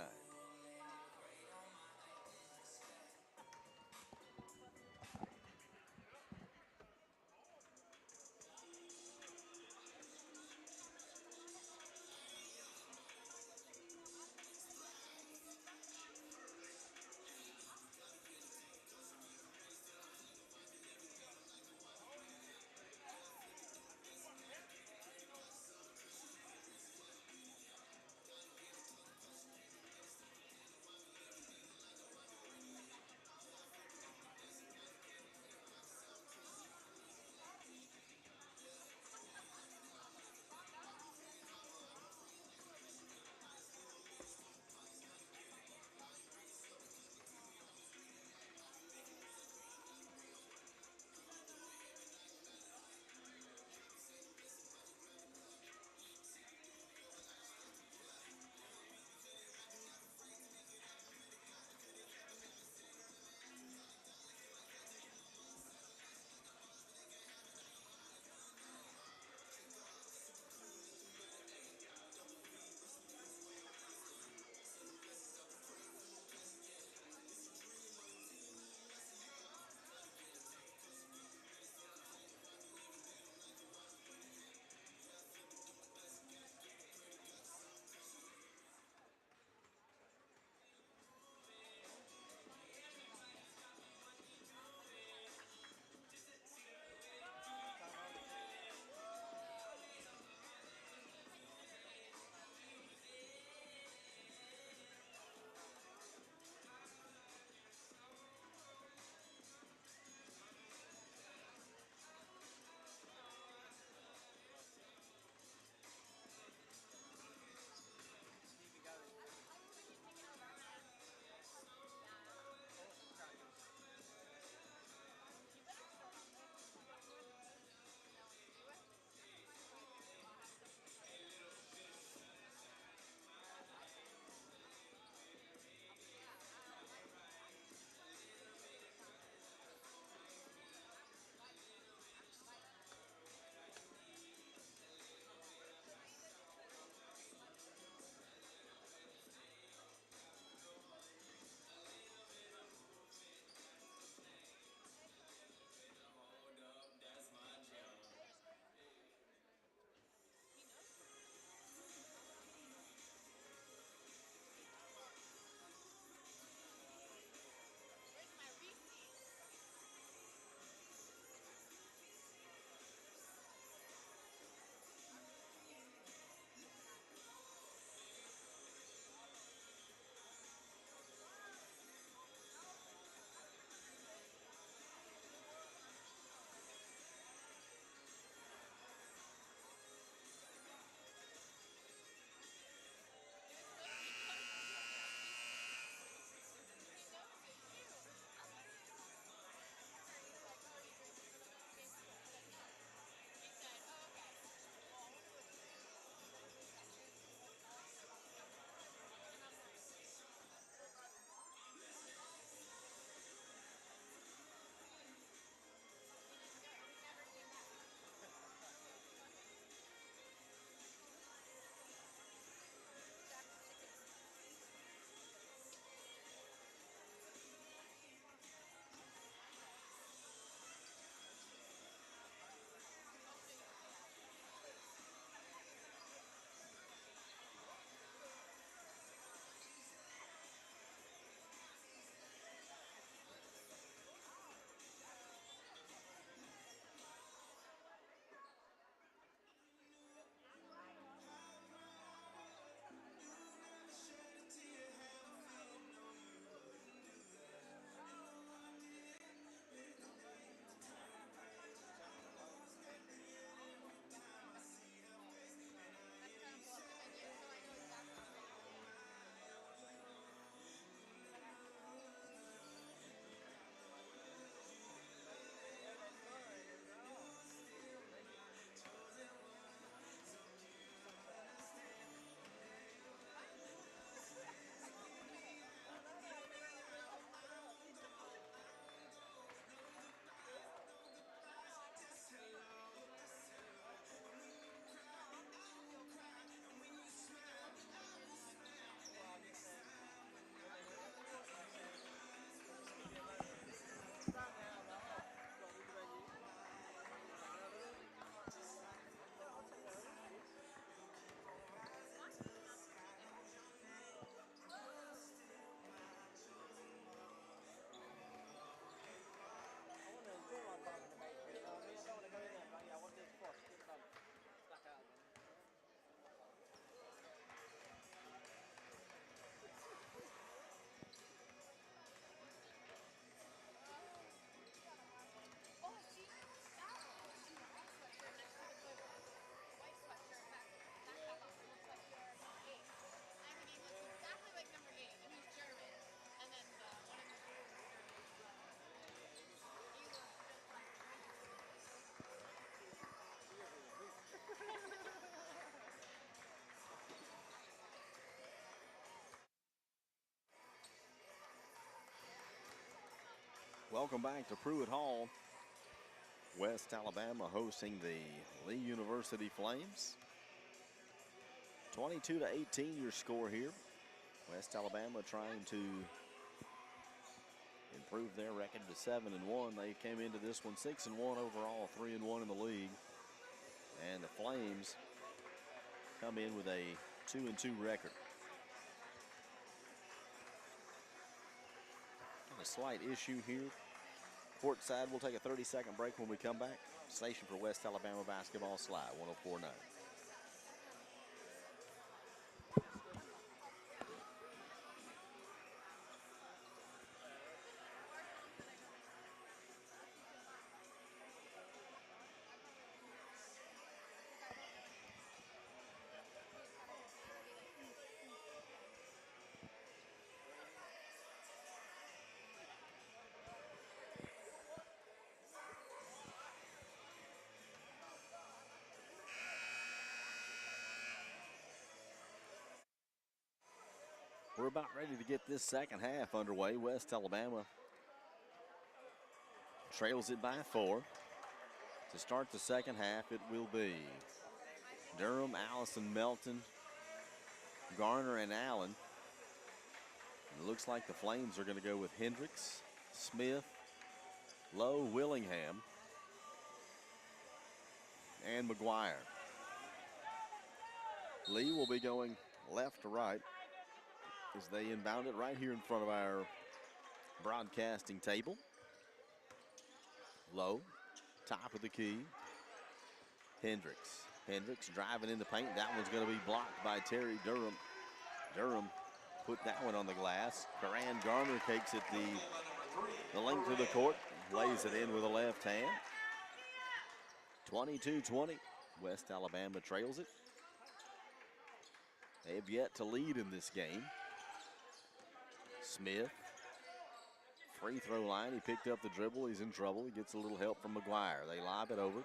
Welcome back to Pruitt Hall. West Alabama hosting the Lee University Flames. 22-18 your score here. West Alabama trying to improve their record to 7-1. They came into this one 6-1 overall, 3-1 in the league. And the Flames come in with a 2-2 record. A slight issue here. Courtside, we'll take a 30-second break when we come back. Station for West Alabama basketball, Sly 104.9. We're about ready to get this second half underway. West Alabama trails it by 4. To start the second half, it will be Durham, Allison, Melton, Garner, and Allen. And it looks like the Flames are going to go with Hendricks, Smith, Lowe, Willingham, and McGuire. Lee will be going left to right as they inbound it right here in front of our broadcasting table. Lowe, top of the key. Hendricks driving in the paint. That one's going to be blocked by Terry Durham. Durham put that one on the glass. Karan Garner takes it the length of the court, lays it in with a left hand. 22-20. West Alabama trails it. They have yet to lead in this game. Smith, free throw line. He picked up the dribble. He's in trouble. He gets a little help from McGuire. They lob it over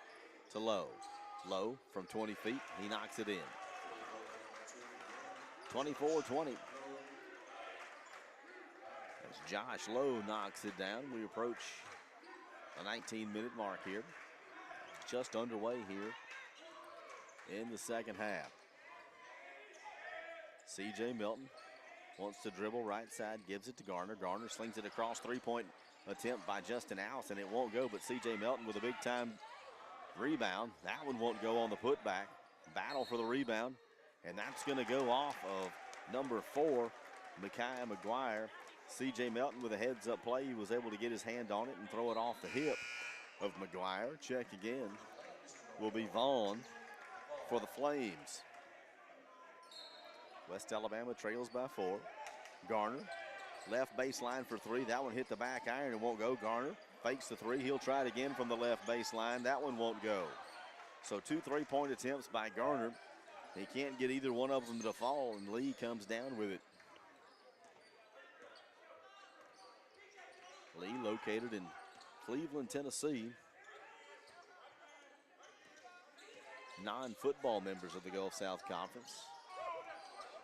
to Lowe. Lowe from 20 feet. He knocks it in. 24-20. As Josh Lowe knocks it down, we approach the 19-minute mark here. Just underway here in the second half. C.J. Melton wants to dribble right side, gives it to Garner. Garner slings it across, three-point attempt by Justin Allison. It won't go, but C.J. Melton with a big-time rebound. That one won't go on the putback. Battle for the rebound, and that's going to go off of number 4, Micaiah McGuire. C.J. Melton with a heads-up play. He was able to get his hand on it and throw it off the hip of McGuire. Check again. Will be Vaughn for the Flames. West Alabama trails by 4. Garner, left baseline for 3. That one hit the back iron and won't go. Garner fakes the 3. He'll try it again from the left baseline. That one won't go. So 2 3-point attempts by Garner. He can't get either one of them to fall, and Lee comes down with it. Lee located in Cleveland, Tennessee. Non-football members of the Gulf South Conference.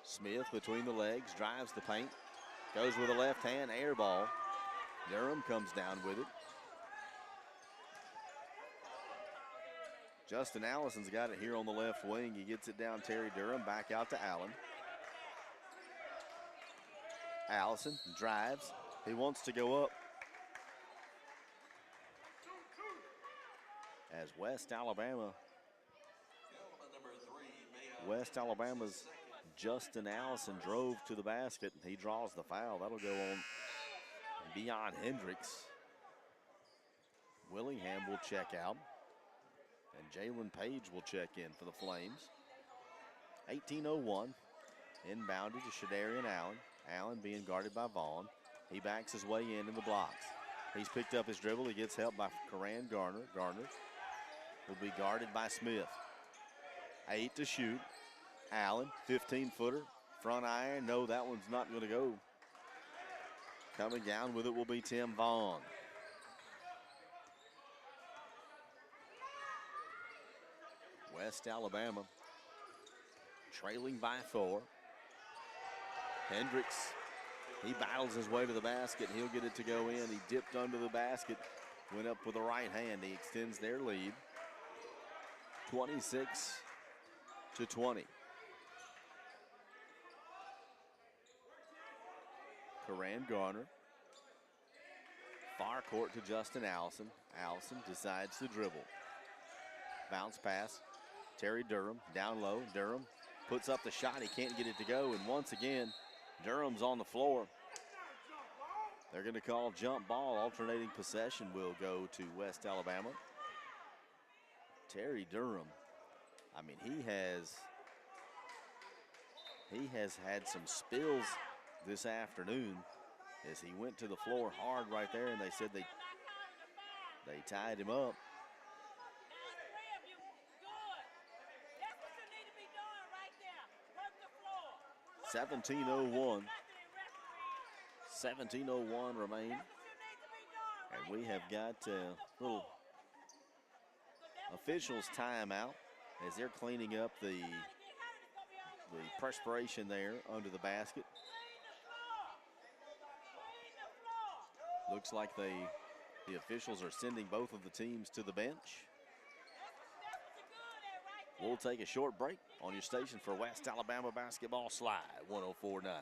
Smith between the legs, drives the paint, goes with a left hand, air ball. Durham comes down with it. Justin Allison's got it here on the left wing. He gets it down Terry Durham, back out to Allen. Allison drives. He wants to go up. As West Alabama's Justin Allison drove to the basket. He draws the foul. That'll go on beyond Hendricks. Willingham will check out. And Jalen Page will check in for the Flames. 18:01. Inbounded to Shadarian Allen. Allen being guarded by Vaughn. He backs his way in the blocks. He's picked up his dribble. He gets help by Karan Garner. Garner will be guarded by Smith. 8 to shoot. Allen, 15-footer, front iron. No, that one's not going to go. Coming down with it will be Tim Vaughn. West Alabama trailing by 4. Hendricks He battles his way to the basket. He'll get it to go in. He dipped under the basket, went up with the right hand. He extends their lead. 26-20. Karan Garner. Far court to Justin Allison. Allison decides to dribble. Bounce pass. Terry Durham down low. Durham puts up the shot. He can't get it to go. And once again, Durham's on the floor. They're going to call jump ball. Alternating possession will go to West Alabama. Terry Durham, I mean, he has had some spills this afternoon as he went to the floor hard right there, and they said they tied him up. 17:01 remain, and we have got a little officials timeout as they're cleaning up the perspiration there under the basket. Looks like the officials are sending both of the teams to the bench. We'll take a short break on your station for West Alabama Basketball Slide 104.9.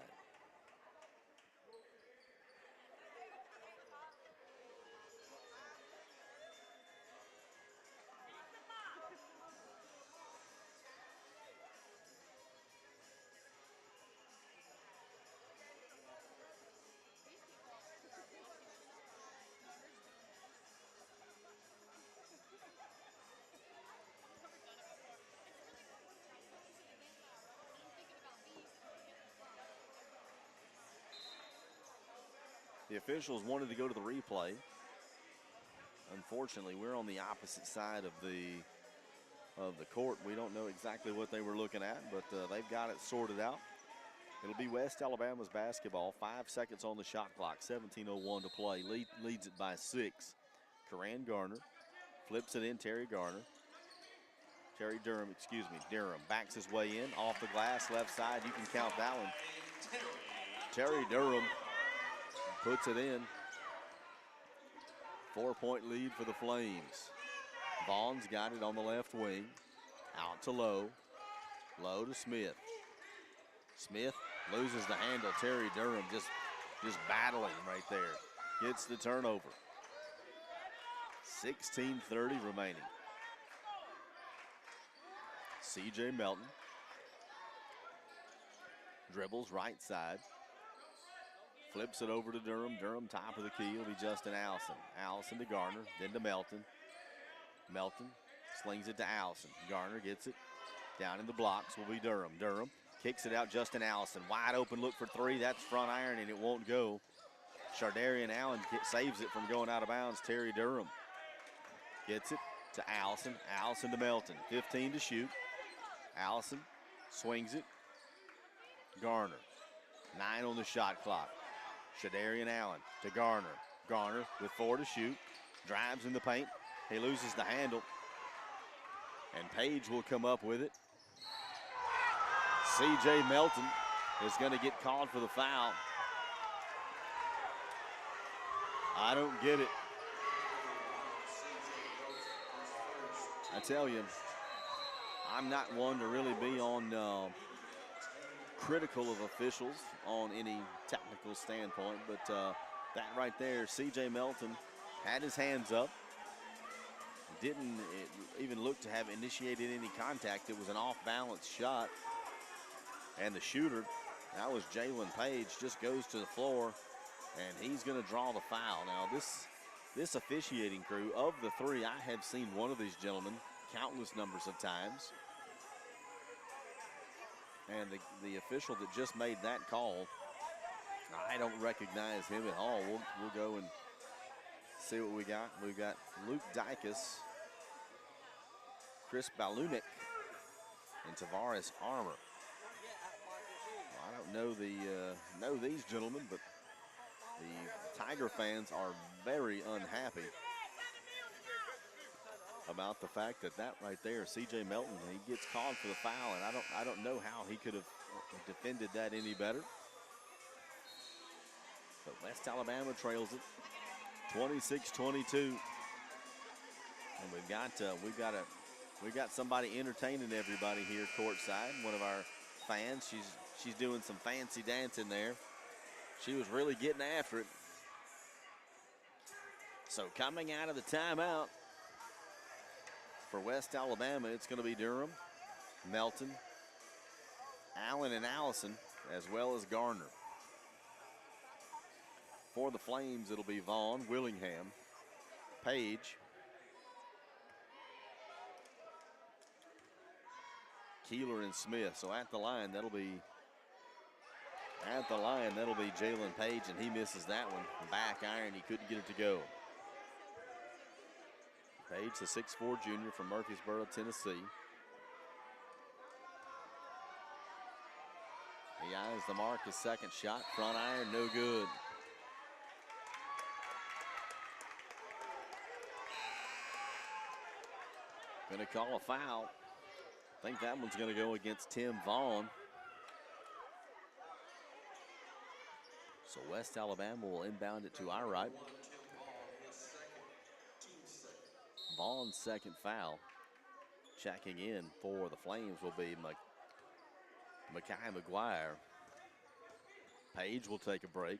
The officials wanted to go to the replay. Unfortunately, we're on the opposite side of the court. We don't know exactly what they were looking at, but they've got it sorted out. It'll be West Alabama's basketball. 5 seconds on the shot clock. 17:01 to play. Leads it by 6. Karan Garner flips it in. Durham backs his way in off the glass left side. You can count that one. Terry Durham puts it in. 4-point lead for the Flames. Vaughn's got it on the left wing. Out to Lowe. Lowe to Smith. Smith loses the handle. Terry Durham just battling right there. Gets the turnover. 16:30 remaining. C.J. Melton dribbles right side. Flips it over to Durham. Durham top of the key. It'll be Justin Allison. Allison to Garner, then to Melton. Melton slings it to Allison. Garner gets it. Down in the blocks will be Durham. Durham kicks it out. Justin Allison wide open. Look for three. That's front iron, and it won't go. Shardarian Allen saves it from going out of bounds. Terry Durham gets it to Allison. Allison to Melton. 15 to shoot. Allison swings it. Garner. 9 on the shot clock. Shadarian Allen to Garner. Garner with 4 to shoot. Drives in the paint. He loses the handle. And Page will come up with it. C.J. Melton is going to get called for the foul. I don't get it. I tell you, I'm not one to really be on critical of officials on any technical standpoint, but that right there, C.J. Melton had his hands up. Didn't even look to have initiated any contact. It was an off-balance shot. And the shooter, that was Jalen Page, just goes to the floor, and he's going to draw the foul. Now, this officiating crew, of the three, I have seen one of these gentlemen countless numbers of times. And the official that just made that call, I don't recognize him at all. We'll go and see what we got. We've got Luke Dykus, Chris Balunik, and Tavares Armour. Well, I don't know these gentlemen, but the Tiger fans are very unhappy about the fact that right there, C.J. Melton, he gets called for the foul, and I don't know how he could have defended that any better. But West Alabama trails it 26-22. And we've got somebody entertaining everybody here courtside. One of our fans. She's doing some fancy dancing there. She was really getting after it. So coming out of the timeout for West Alabama, it's going to be Durham, Melton, Allen, and Allison, as well as Garner. For the Flames, it'll be Vaughn, Willingham, Page, Keeler, and Smith. So at the line, that'll be Jalen Page, and he misses that one. Back iron, he couldn't get it to go. Page, the 6'4" junior from Murfreesboro, Tennessee. He eyes the mark, his second shot, front iron, no good. Gonna call a foul. I think that one's gonna go against Tim Vaughn. So West Alabama will inbound it to our right. Vaughn's second foul. Checking in for the Flames will be Makai McGuire. Page will take a break.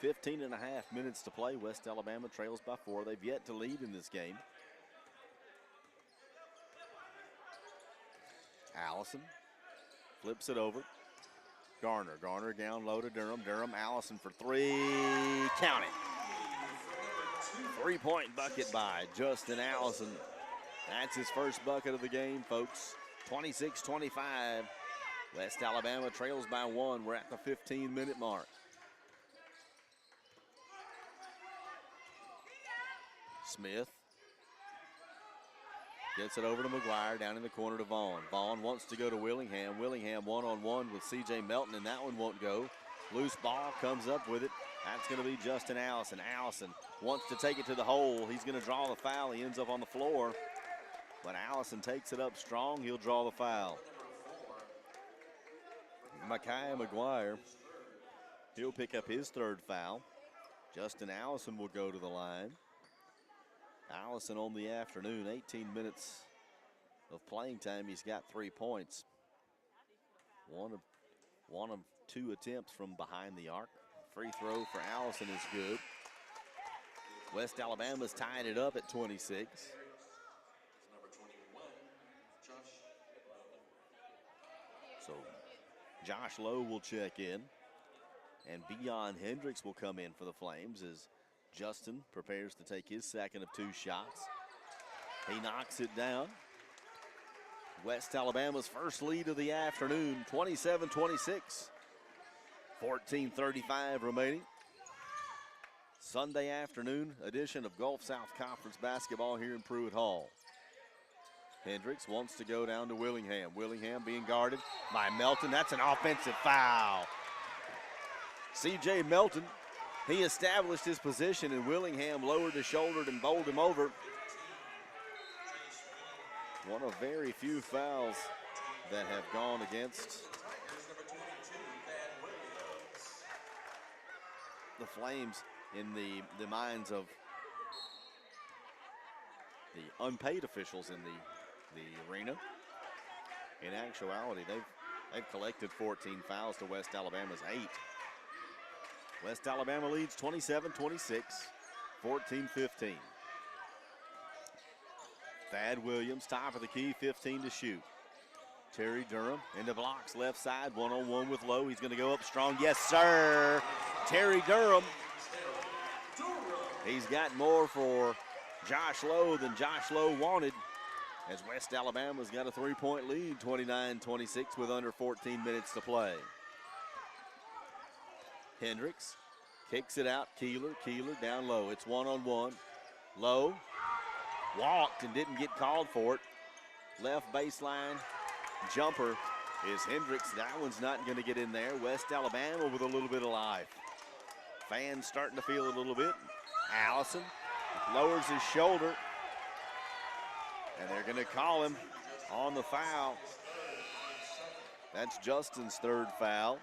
15 and a half minutes to play. West Alabama trails by 4. They've yet to lead in this game. Allison flips it over. Garner down low to Durham. Allison for 3. Count it. 3-point bucket by Justin Allison. That's his first bucket of the game, folks. 26-25. West Alabama trails by 1. We're at the 15-minute mark. Smith gets it over to McGuire, down in the corner to Vaughn. Vaughn wants to go to Willingham. Willingham one-on-one with C.J. Melton, and that one won't go. Loose ball, comes up with it. That's going to be Justin Allison. Allison wants to take it to the hole. He's going to draw the foul. He ends up on the floor. But Allison takes it up strong. He'll draw the foul. Makai McGuire, he'll pick up his third foul. Justin Allison will go to the line. Allison on the afternoon, 18 minutes of playing time. He's got 3 points. One of 2 attempts from behind the arc. Free throw for Allison is good. West Alabama's tied it up at 26. So Josh Lowe will check in. And Beyond Hendricks will come in for the Flames as Justin prepares to take his second of 2 shots. He knocks it down. West Alabama's first lead of the afternoon, 27-26. 14:35 remaining. Sunday afternoon edition of Gulf South Conference basketball here in Pruitt Hall. Hendricks wants to go down to Willingham. Willingham being guarded by Melton. That's an offensive foul. C.J. Melton, he established his position, and Willingham lowered his shoulder and bowled him over. One of very few fouls that have gone against the Flames in the minds of the unpaid officials in the arena. In actuality, they've collected 14 fouls to West Alabama's 8. West Alabama leads 27-26, 14-15. Thad Williams, top of the key, 15 to shoot. Terry Durham into blocks, left side, one-on-one with Lowe. He's going to go up strong. Yes, sir. Terry Durham. He's got more for Josh Lowe than Josh Lowe wanted, as West Alabama's got a 3-point lead, 29-26, with under 14 minutes to play. Hendricks kicks it out. Keeler down low. It's one-on-one. Lowe walked and didn't get called for it. Left baseline jumper is Hendricks. That one's not going to get in there. West Alabama with a little bit of life. Fans starting to feel a little bit. Allison lowers his shoulder, and they're going to call him on the foul. That's Justin's third foul.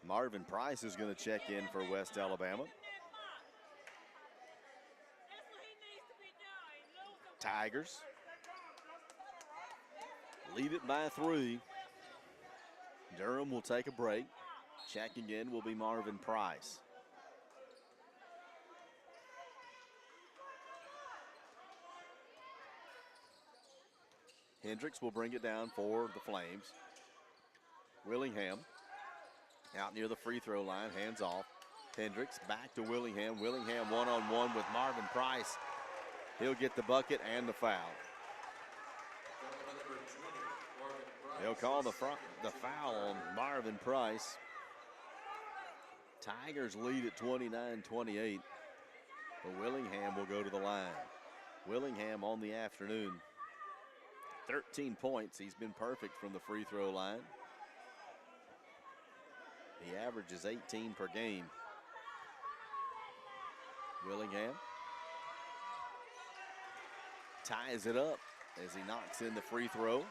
Marvin Price is going to check in for West Alabama. Tigers lead it by 3. Durham will take a break. Checking in will be Marvin Price. Hendricks will bring it down for the Flames. Willingham out near the free throw line, hands off. Hendricks back to Willingham. Willingham one-on-one with Marvin Price. He'll get the bucket and the foul. They'll call the foul on Marvin Price. Tigers lead at 29-28, but Willingham will go to the line. Willingham on the afternoon, 13 points. He's been perfect from the free throw line. He averages 18 per game. Willingham ties it up as he knocks in the free throw.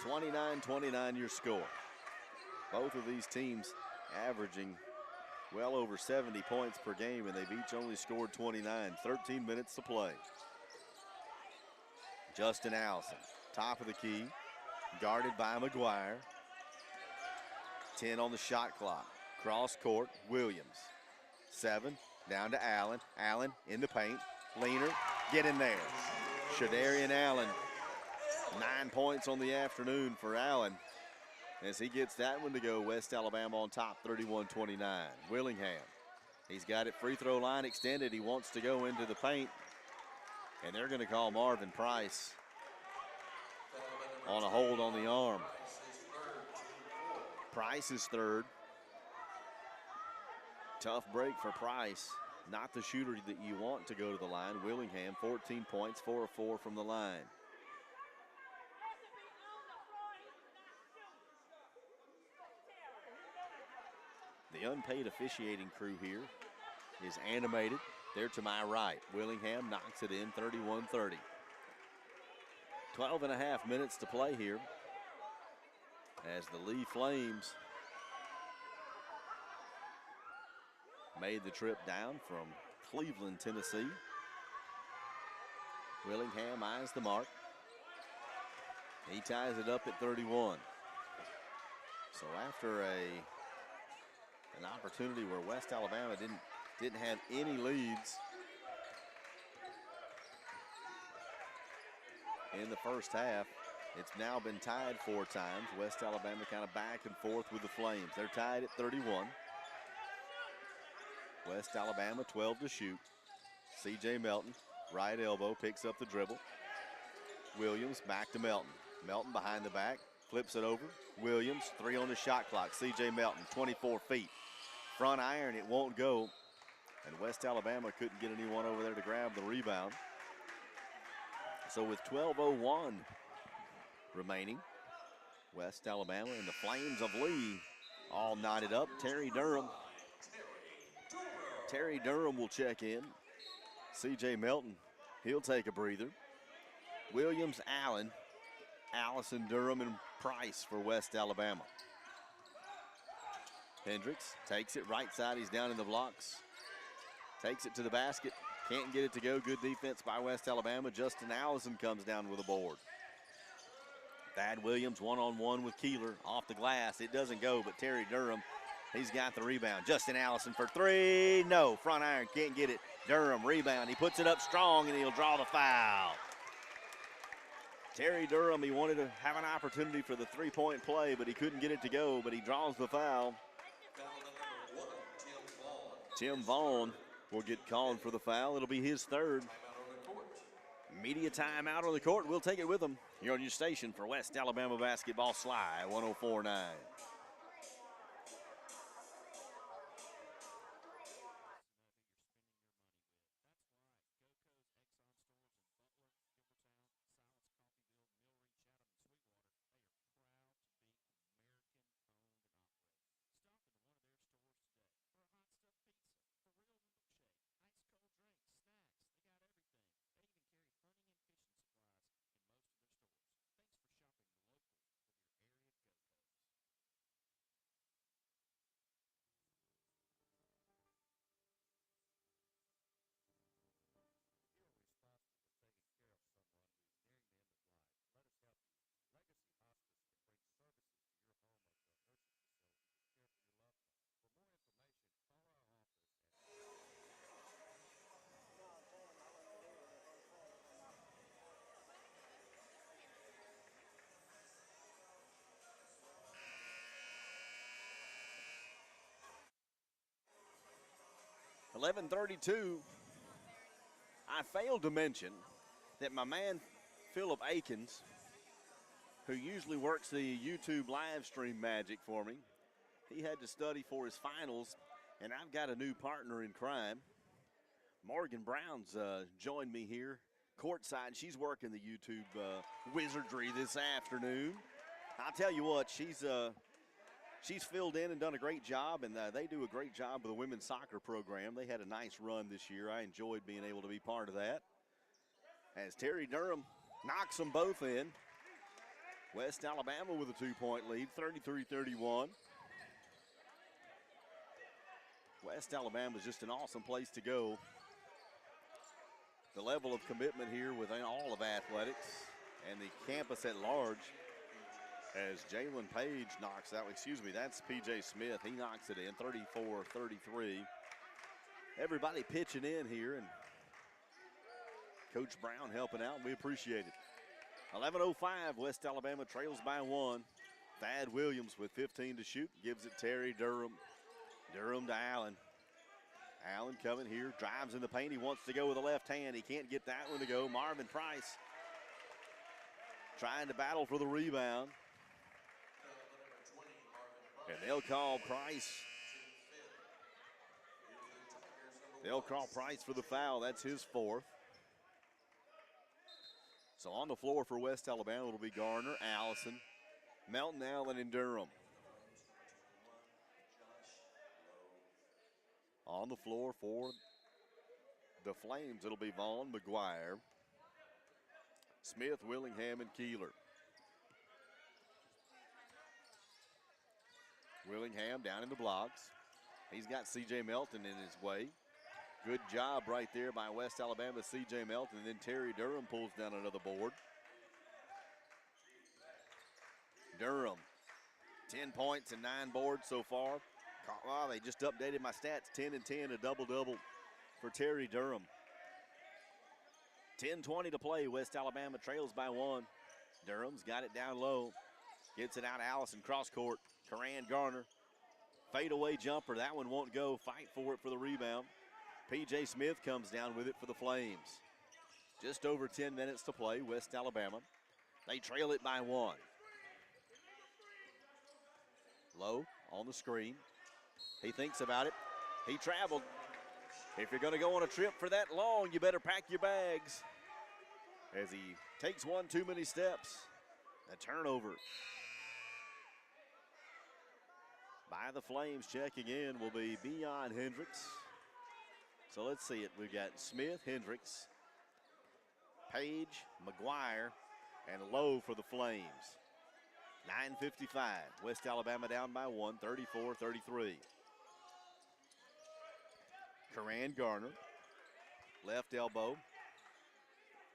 29-29 your score. Both of these teams averaging well over 70 points per game, and they've each only scored 29. 13 minutes to play. Justin Allison, top of the key, guarded by McGuire. 10 on the shot clock. Cross court, Williams. 7, down to Allen. Allen in the paint. Leaner, get in there. Shadarian Allen, 9 points on the afternoon for Allen. As he gets that one to go, West Alabama on top, 31-29. Willingham, he's got it free throw line extended. He wants to go into the paint, and they're going to call Marvin Price on a hold on the arm. Price is third. Tough break for Price. Not the shooter that you want to go to the line. Willingham, 14 points, 4 of 4 from the line. The unpaid officiating crew here is animated. They're to my right. Willingham knocks it in, 31-30. 12 and a half minutes to play here as the Lee Flames made the trip down from Cleveland, Tennessee. Willingham eyes the mark. He ties it up at 31. So after an opportunity where West Alabama didn't have any leads in the first half, it's now been tied 4 times. West Alabama kind of back and forth with the Flames. They're tied at 31. West Alabama 12 to shoot. C.J. Melton, right elbow, picks up the dribble. Williams back to Melton. Melton behind the back, flips it over. Williams, 3 on the shot clock. C.J. Melton, 24 feet. Front iron, it won't go. And West Alabama couldn't get anyone over there to grab the rebound. So with 12:01 remaining, West Alabama and the Flames of Lee all knotted up. Terry Durham will check in. C.J. Melton, he'll take a breather. Williams, Allen, Allison, Durham, and Price for West Alabama. Hendricks takes it right side. He's down in the blocks. Takes it to the basket. Can't get it to go. Good defense by West Alabama. Justin Allison comes down with a board. Thad Williams one-on-one with Keeler off the glass. It doesn't go, but Terry Durham, he's got the rebound. Justin Allison for 3. No, front iron, can't get it. Durham rebound. He puts it up strong, and he'll draw the foul. Terry Durham, he wanted to have an opportunity for the three-point play, but he couldn't get it to go, but he draws the foul. Tim Vaughn will get called for the foul. It'll be his third. Media timeout on the court. We'll take it with them. You're on your station for West Alabama basketball, Sly 104.9. 11:32. I failed to mention that my man Philip Akins, who usually works the YouTube live stream magic for me, he had to study for his finals, and I've got a new partner in crime. Morgan Brown's joined me here courtside. She's working the YouTube wizardry this afternoon. I'll tell you what, she's filled in and done a great job, and they do a great job with the women's soccer program. They had a nice run this year. I enjoyed being able to be part of that. As Terry Durham knocks them both in. West Alabama with a 2-point lead, 33-31. West Alabama is just an awesome place to go. The level of commitment here within all of athletics and the campus at large, as Jalen Page knocks out, that's P.J. Smith. He knocks it in, 34-33. Everybody pitching in here, and Coach Brown helping out. We appreciate it. 11:05, West Alabama trails by 1. Thad Williams with 15 to shoot, gives it Terry Durham. Durham to Allen. Allen coming here, drives in the paint. He wants to go with the left hand. He can't get that one to go. Marvin Price trying to battle for the rebound. And they'll call Price. They'll call Price for the foul. That's his 4th. So on the floor for West Alabama, it'll be Garner, Allison, Melton, Allen, and Durham. On the floor for the Flames, it'll be Vaughn, McGuire, Smith, Willingham, and Keeler. Willingham down in the blocks. He's got C.J. Melton in his way. Good job right there by West Alabama, C.J. Melton, and then Terry Durham pulls down another board. Durham, 10 points and 9 boards so far. Wow, they just updated my stats, 10 and 10, a double-double for Terry Durham. 10:20 to play, West Alabama trails by 1. Durham's got it down low, gets it out to Allison, cross court. Karan Garner, fadeaway jumper, that one won't go, fight for it for the rebound. P.J. Smith comes down with it for the Flames. Just over 10 minutes to play, West Alabama. They trail it by 1. Low on the screen. He thinks about it. He traveled. If you're going to go on a trip for that long, you better pack your bags. As he takes one too many steps. A turnover by the Flames. Checking in will be Beyond Hendricks. So let's see it. We've got Smith, Hendricks, Page, McGuire, and Lowe for the Flames. 9:55. West Alabama down by 1, 34-33. Karan Garner, left elbow.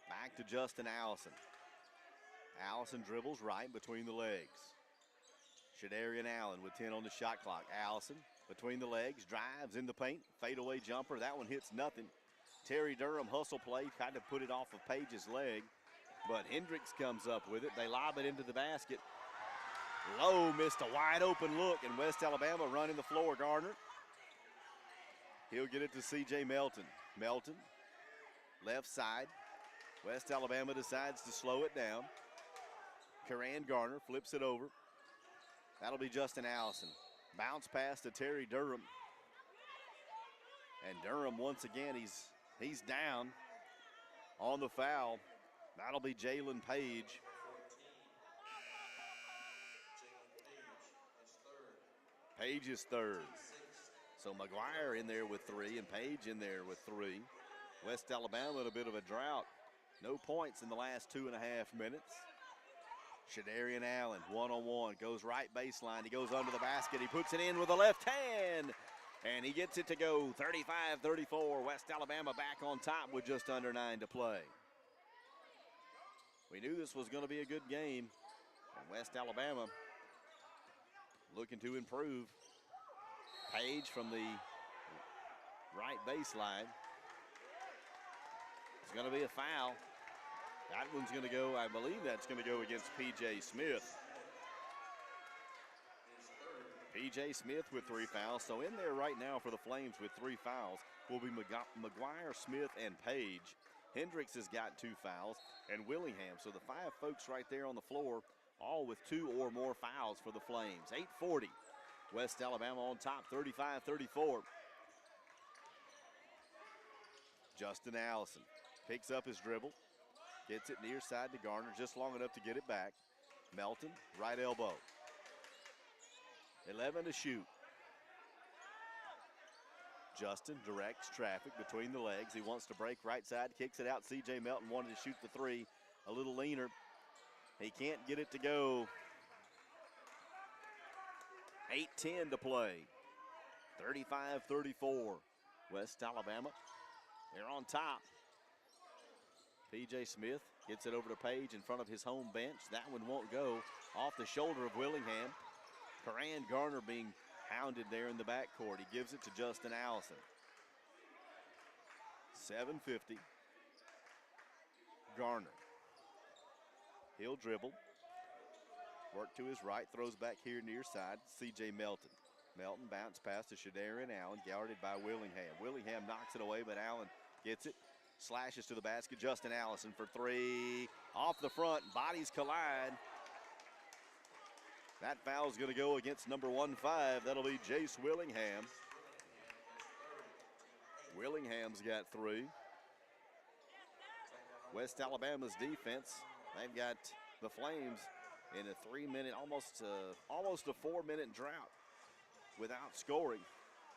Back to Justin Allison. Allison dribbles right between the legs. Shadarian Allen with 10 on the shot clock. Allison between the legs, drives in the paint, fadeaway jumper. That one hits nothing. Terry Durham hustle play, tried to put it off of Page's leg, but Hendricks comes up with it. They lob it into the basket. Lowe missed a wide open look, and West Alabama running the floor. Garner. He'll get it to C.J. Melton. Melton, left side. West Alabama decides to slow it down. Karan Garner flips it over. That'll be Justin Allison. Bounce pass to Terry Durham. And Durham, once again, he's down on the foul. That'll be Jalen Page. Page is third. So McGuire in there with 3 and Page in there with 3. West Alabama in a bit of a drought. No points in the last 2.5 minutes. Shadarian Allen, one-on-one, goes right baseline. He goes under the basket. He puts it in with the left hand, and he gets it to go 35-34. West Alabama back on top with just under 9 to play. We knew this was going to be a good game, and West Alabama looking to improve. Page from the right baseline. It's going to be a foul. That one's going to go, I believe that's going to go against P.J. Smith. P.J. Smith with 3 fouls. So in there right now for the Flames with 3 fouls will be McGuire, Smith, and Page. Hendricks has got 2 fouls, and Willingham. So the 5 folks right there on the floor, all with 2 or more fouls for the Flames. 8:40. West Alabama on top, 35-34. Justin Allison picks up his dribble, gets it near side to Garner, just long enough to get it back. Melton, right elbow. 11 to shoot. Justin directs traffic between the legs. He wants to break right side, kicks it out. C.J. Melton wanted to shoot the 3, a little leaner. He can't get it to go. 8:10 to play. 35-34. West Alabama, they're on top. P.J. Smith gets it over to Page in front of his home bench. That one won't go. Off the shoulder of Willingham. Coran Garner being hounded there in the backcourt. He gives it to Justin Allison. 7:50. Garner. He'll dribble. Work to his right. Throws back here near side. C.J. Melton. Melton bounce pass to Shadarian Allen, guarded by Willingham. Willingham knocks it away, but Allen gets it. Slashes to the basket. Justin Allison for 3. Off the front. Bodies collide. That foul's going to go against number 15. That'll be Jace Willingham. Willingham's got 3. West Alabama's defense, they've got the Flames in a 3-minute, almost a 4-minute drought without scoring.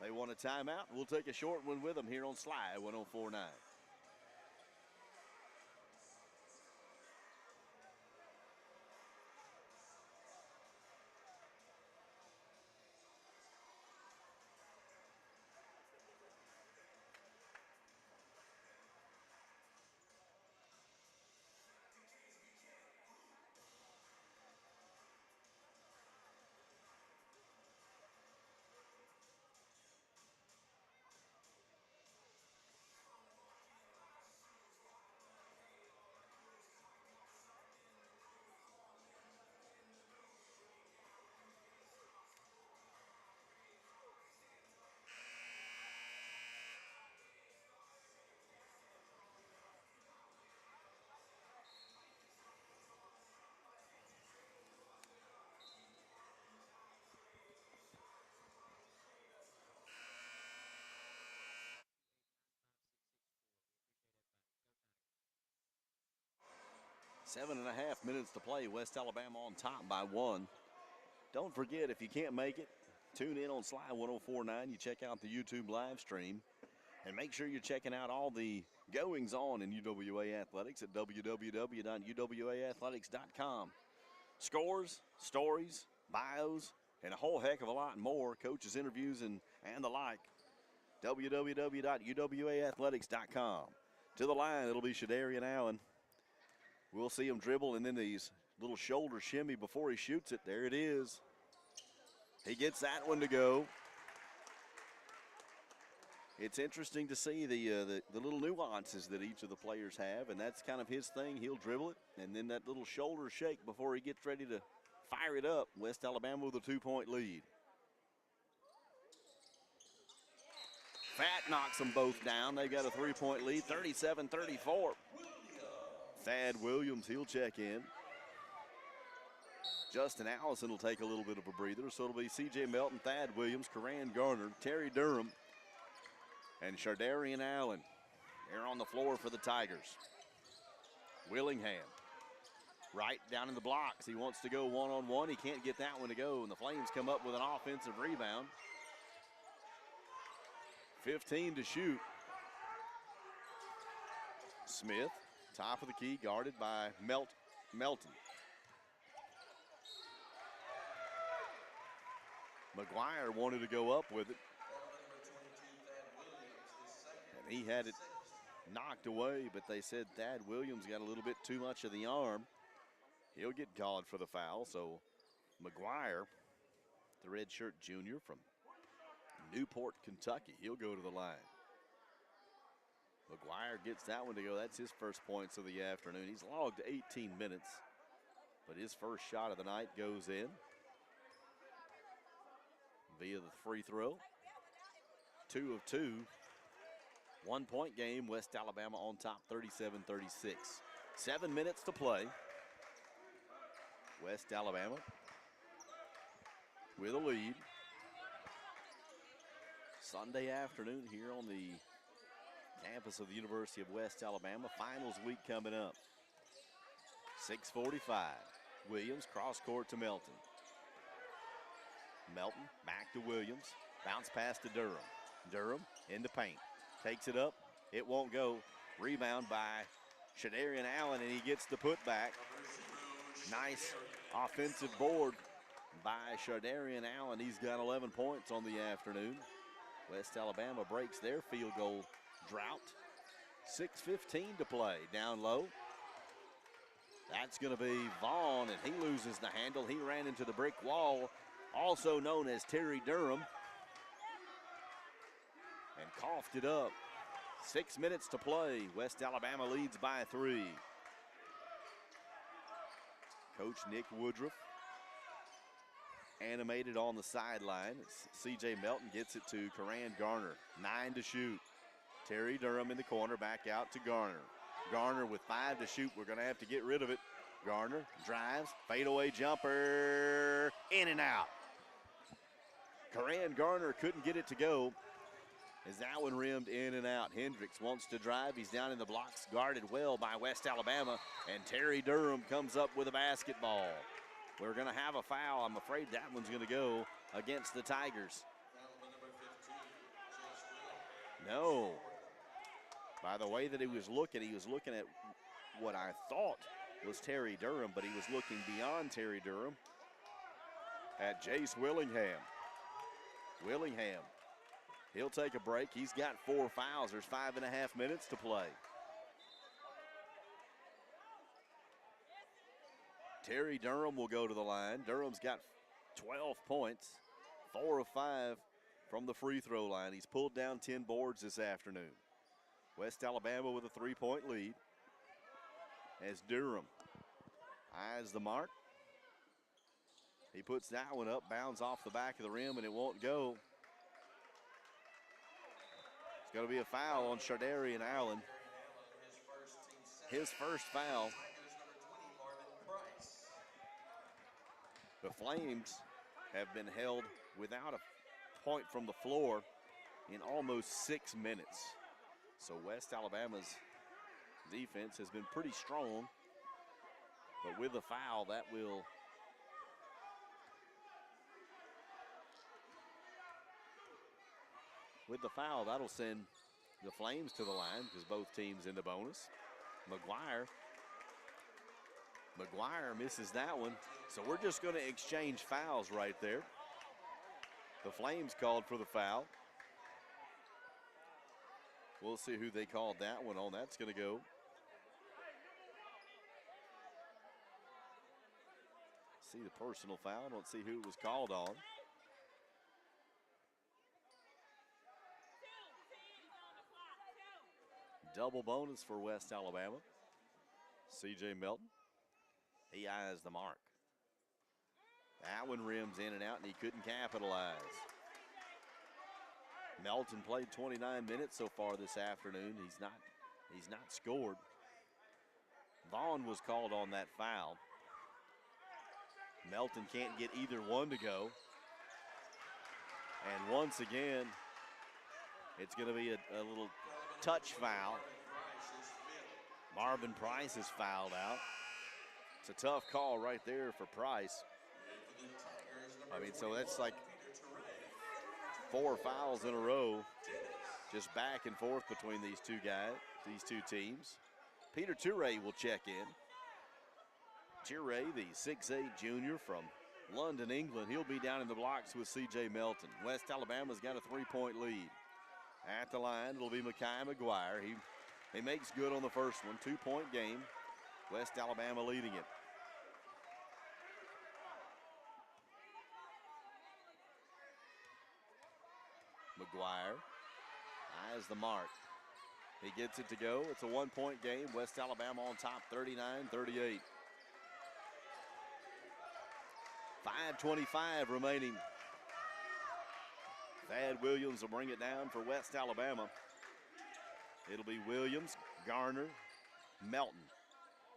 They want a timeout. We'll take a short one with them here on Sly 104.9. Seven and a half minutes to play. West Alabama on top by 1. Don't forget, if you can't make it, tune in on Sly 104.9. You check out the YouTube live stream. And make sure you're checking out all the goings on in UWA Athletics at www.uwaathletics.com. Scores, stories, bios, and a whole heck of a lot more. Coaches' interviews and the like. www.uwaathletics.com. To the line, it'll be Shadarian Allen. We'll see him dribble, and then these little shoulder shimmy before he shoots it. There it is. He gets that one to go. It's interesting to see the little nuances that each of the players have, and that's kind of his thing. He'll dribble it, and then that little shoulder shake before he gets ready to fire it up. West Alabama with a 2-point lead. Fat knocks them both down. They've got a 3-point lead, 37-34. Thad Williams, he'll check in. Justin Allison will take a little bit of a breather, so it'll be C.J. Melton, Thad Williams, Coran Garner, Terry Durham, and Shardarian Allen. They're on the floor for the Tigers. Willingham, right down in the blocks. He wants to go one-on-one. He can't get that one to go, and the Flames come up with an offensive rebound. 15 to shoot. Smith, top of the key, guarded by Melton. McGuire wanted to go up with it. And he had it knocked away, but they said Thad Williams got a little bit too much of the arm. He'll get called for the foul, so McGuire, the redshirt junior from Newport, Kentucky, he'll go to the line. McGuire gets that one to go. That's his first points of the afternoon. He's logged 18 minutes, but his first shot of the night goes in. via the free throw. 2 of 2. 1 point game, West Alabama on top 37-36. 7 minutes to play. West Alabama with a lead. Sunday afternoon here on the campus of the University of West Alabama. Finals week coming up. 6:45. Williams cross court to Melton. Melton back to Williams. Bounce pass to Durham. Durham in the paint. Takes it up. It won't go. Rebound by Shadarian Allen, and he gets the putback. Nice offensive board by Shadarian Allen. He's got 11 points on the afternoon. West Alabama breaks their field goal drought. 6:15 to play. Down low. That's going to be Vaughn, and he loses the handle. He ran into the brick wall, also known as Terry Durham, and coughed it up. 6 minutes to play. West Alabama leads by 3. Coach Nick Woodruff animated on the sideline. C.J. Melton gets it to Karan Garner. 9 to shoot. Terry Durham in the corner, back out to Garner. Garner with 5 to shoot. We're going to have to get rid of it. Garner drives, fadeaway jumper, in and out. Karan Garner couldn't get it to go as that one rimmed in and out. Hendricks wants to drive. He's down in the blocks, guarded well by West Alabama, and Terry Durham comes up with a basketball. We're going to have a foul. I'm afraid that one's going to go against the Tigers. No. By the way that he was looking at what I thought was Terry Durham, but he was looking beyond Terry Durham at Jace Willingham. Willingham, he'll take a break. He's got 4 fouls. There's 5.5 minutes to play. Terry Durham will go to the line. Durham's got 12 points, 4 of 5 from the free throw line. He's pulled down 10 boards this afternoon. West Alabama with a 3-point lead as Durham eyes the mark. He puts that one up, bounds off the back of the rim, and it won't go. It's going to be a foul on Shadarian Allen. His first foul. The Flames have been held without a point from the floor in almost 6 minutes. So West Alabama's defense has been pretty strong, but with a foul, that will that'll send the Flames to the line because both teams in the bonus. McGuire misses that one. So we're just going to exchange fouls right there. The Flames called for the foul. We'll see who they called that one on. That's going to go. See the personal foul. Don't see who it was called on. Double bonus for West Alabama. C.J. Melton. He eyes the mark. That one rims in and out, and he couldn't capitalize. Melton played 29 minutes so far this afternoon. He's not scored. Vaughn was called on that foul. Melton can't get either one to go. And once again, it's going to be a little touch foul. Marvin Price is fouled out. It's a tough call right there for Price. I mean, so that's like 4 fouls in a row, just back and forth between these two teams. Peter Toure will check in. Toure, the 6'8" junior from London, England. He'll be down in the blocks with C.J. Melton. West Alabama's got a 3-point lead. At the line, it'll be Mekhi McGuire. He makes good on the first one. 2-point game. West Alabama leading it. McGuire eyes the mark. He gets it to go. It's a 1-point game. West Alabama on top, 39-38. 5:25 remaining Thad Williams will bring it down for West Alabama. It'll be Williams, Garner, Melton,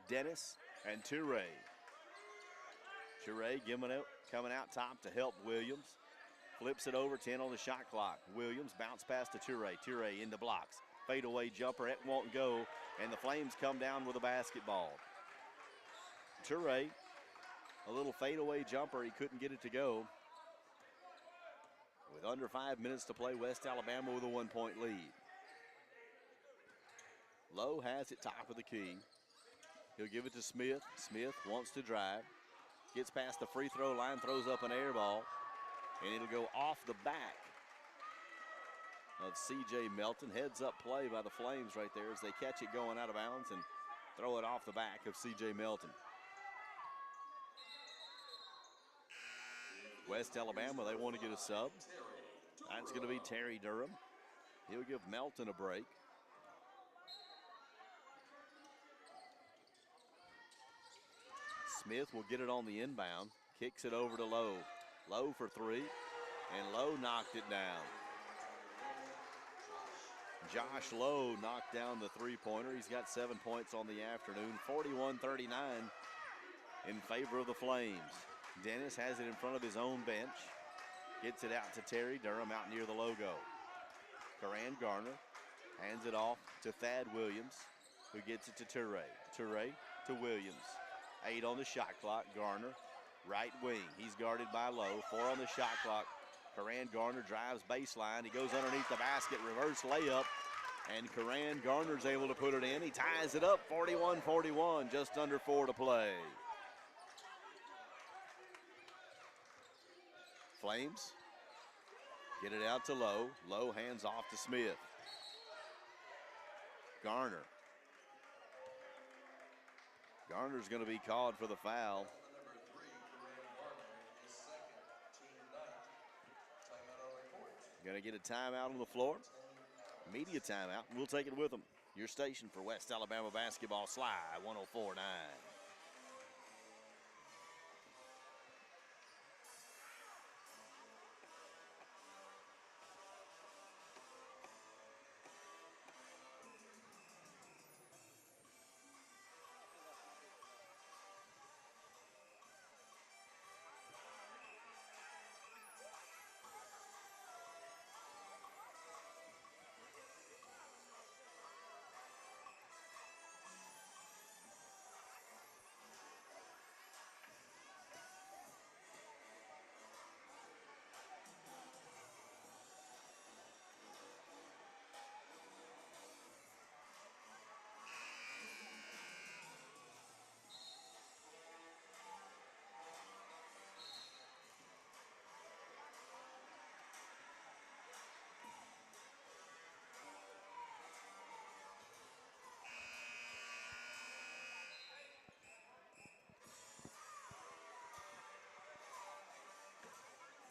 Dennis, and Toure. Toure coming out top to help Williams. Flips it over, 10 on the shot clock. Williams bounce pass to Toure. Toure into blocks. Fadeaway jumper, it won't go, and the Flames come down with a basketball. Toure, a little fadeaway jumper, he couldn't get it to go. With under 5 minutes to play, West Alabama with a 1-point lead. Lowe has it top of the key. He'll give it to Smith. Smith wants to drive. Gets past the free throw line, throws up an air ball, and it'll go off the back of C.J. Melton. Heads up play by the Flames right there as they catch it going out of bounds and throw it off the back of C.J. Melton. West Alabama, they want to get a sub. That's going to be Terry Durham. He'll give Melton a break. Smith will get it on the inbound. Kicks it over to Lowe. Lowe for three, and Lowe knocked it down. Josh Lowe knocked down the three-pointer. He's got 7 points on the afternoon. 41-39 in favor of the Flames. Dennis has it in front of his own bench. Gets it out to Terry Durham out near the logo. Karan Garner hands it off to Thad Williams, who gets it to Toure. Toure to Williams. 8 on the shot clock. Garner, right wing. He's guarded by Lowe. 4 on the shot clock. Karan Garner drives baseline. He goes underneath the basket, reverse layup, and Karan Garner's able to put it in. He ties it up, 41-41, just under 4 to play. Flames get it out to Lowe. Lowe hands off to Smith. Garner. Garner's going to be called for the foul. Going to get a timeout on the floor. Media timeout. We'll take it with them. Your station for West Alabama basketball, Sly 104.9.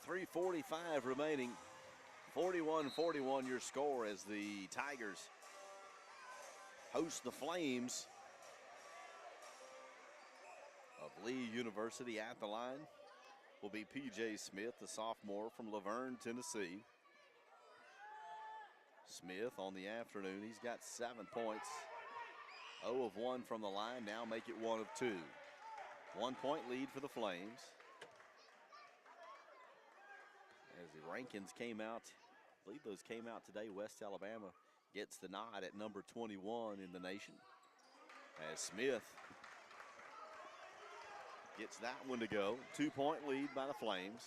3:45 remaining. 41-41 your score as the Tigers host the Flames of Lee University. At the line will be P.J. Smith, the sophomore from Laverne, Tennessee. Smith on the afternoon, he's got 7 points. 0 of 1 from the line, now make it 1 of 2. 1 point lead for the Flames. As the rankings came out, I believe those came out today, West Alabama gets the nod at number 21 in the nation. As Smith gets that one to go. 2 point lead by the Flames.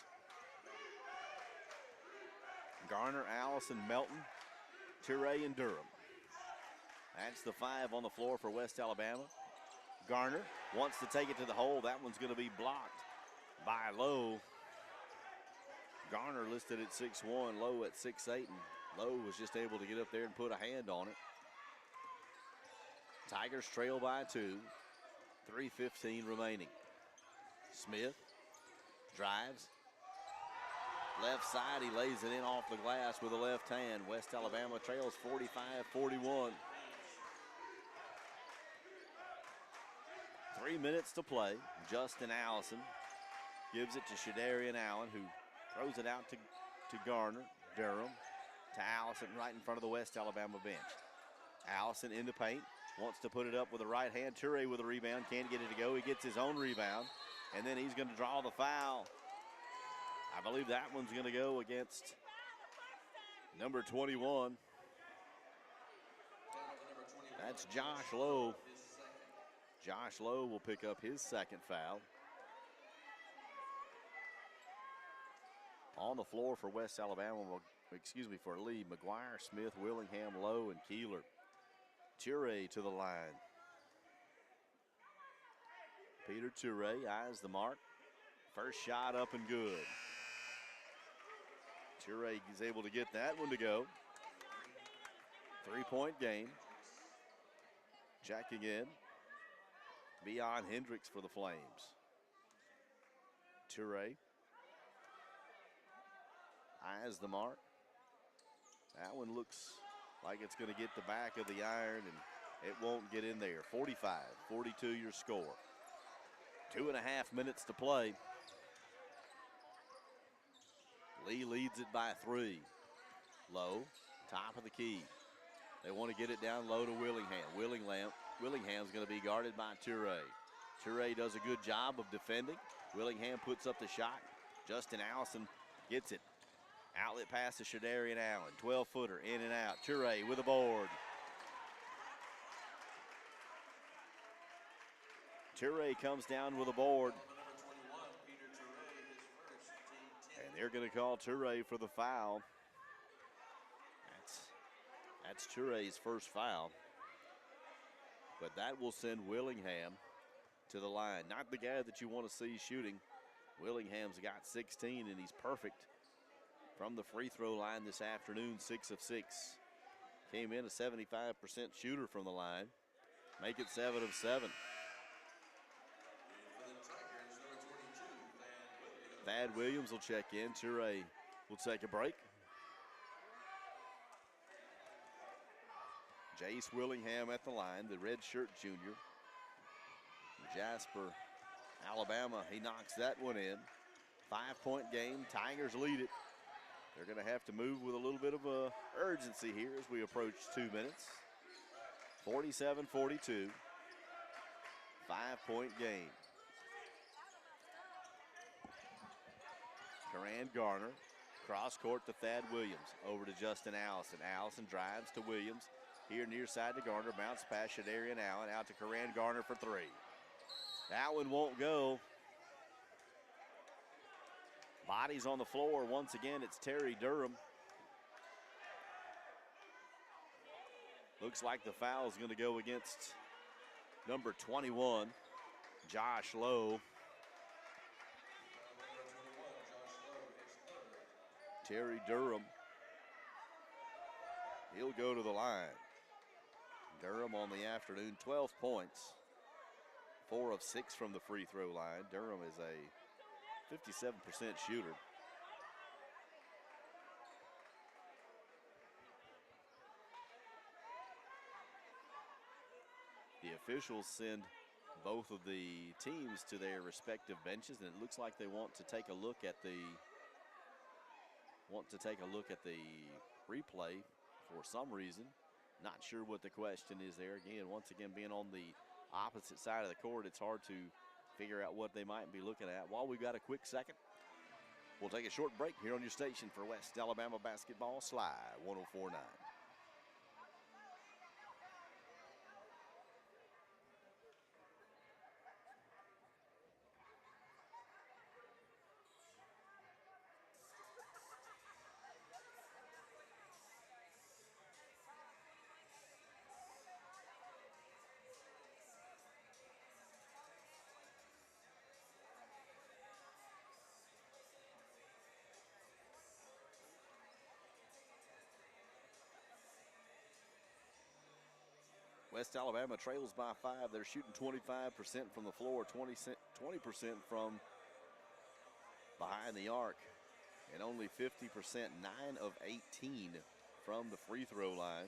Garner, Allison, Melton, Toure, and Durham. That's the 5 on the floor for West Alabama. Garner wants to take it to the hole. That one's going to be blocked by Lowe. Garner listed at 6'1", Lowe at 6'8", and Lowe was just able to get up there and put a hand on it. Tigers trail by 2. 3:15 remaining. Smith drives. Left side, he lays it in off the glass with the left hand. West Alabama trails 45-41. 3 minutes to play. Justin Allison gives it to Shadarian Allen, who throws it out to Garner. Durham to Allison right in front of the West Alabama bench. Allison in the paint, wants to put it up with the right hand. Toure with a rebound, can't get it to go. He gets his own rebound, and then he's going to draw the foul. I believe that one's going to go against number 21. That's Josh Lowe. Josh Lowe will pick up his second foul. On the floor for West Alabama, for Lee, McGuire, Smith, Willingham, Lowe, and Keeler. Toure to the line. Peter Toure eyes the mark. First shot up and good. Toure is able to get that one to go. 3-point game. Checking in. Beyond Hendricks for the Flames. Toure eyes the mark. That one looks like it's going to get the back of the iron, and it won't get in there. 45-42 your score. 2.5 minutes to play. Lee leads it by 3. Lowe, top of the key. They want to get it down low to Willingham. Willingham's going to be guarded by Toure. Toure does a good job of defending. Willingham puts up the shot. Justin Allison gets it. Outlet pass to Shadarian Allen. 12-footer in and out. Toure with a board. Toure comes down with a board. And they're going to call Toure for the foul. That's Toure's first foul. But that will send Willingham to the line. Not the guy that you want to see shooting. Willingham's got 16, and he's perfect from the free throw line this afternoon, 6 of 6. Came in a 75% shooter from the line. Make it 7 of 7. Thad Williams will check in. Toure will take a break. Jace Willingham at the line, the redshirt junior. Jasper, Alabama, he knocks that one in. 5-point game, Tigers lead it. They're going to have to move with a little bit of urgency here as we approach 2 minutes. 47-42, 5-point game. Karan Garner, cross court to Thad Williams, over to Justin Allison. Allison drives to Williams. Here near side to Garner, bounce pass Shadarian Allen, out to Karan Garner for 3. That one won't go. Bodies on the floor. Once again, it's Terry Durham. Looks like the foul is going to go against number 21, Josh Lowe. Terry Durham. He'll go to the line. Durham on the afternoon, 12 points. 4 of 6 from the free throw line. Durham is a 57% shooter. The officials send both of the teams to their respective benches, and it looks like they want to take a look at the replay for some reason. Not sure what the question is there. Again, once again, being on the opposite side of the court, it's hard to figure out what they might be looking at. While we've got a quick second, we'll take a short break here on your station for West Alabama Basketball, Slide 104.9. West Alabama trails by 5. They're shooting 25% from the floor, 20% from behind the arc, and only 50%, 9 of 18 from the free throw line.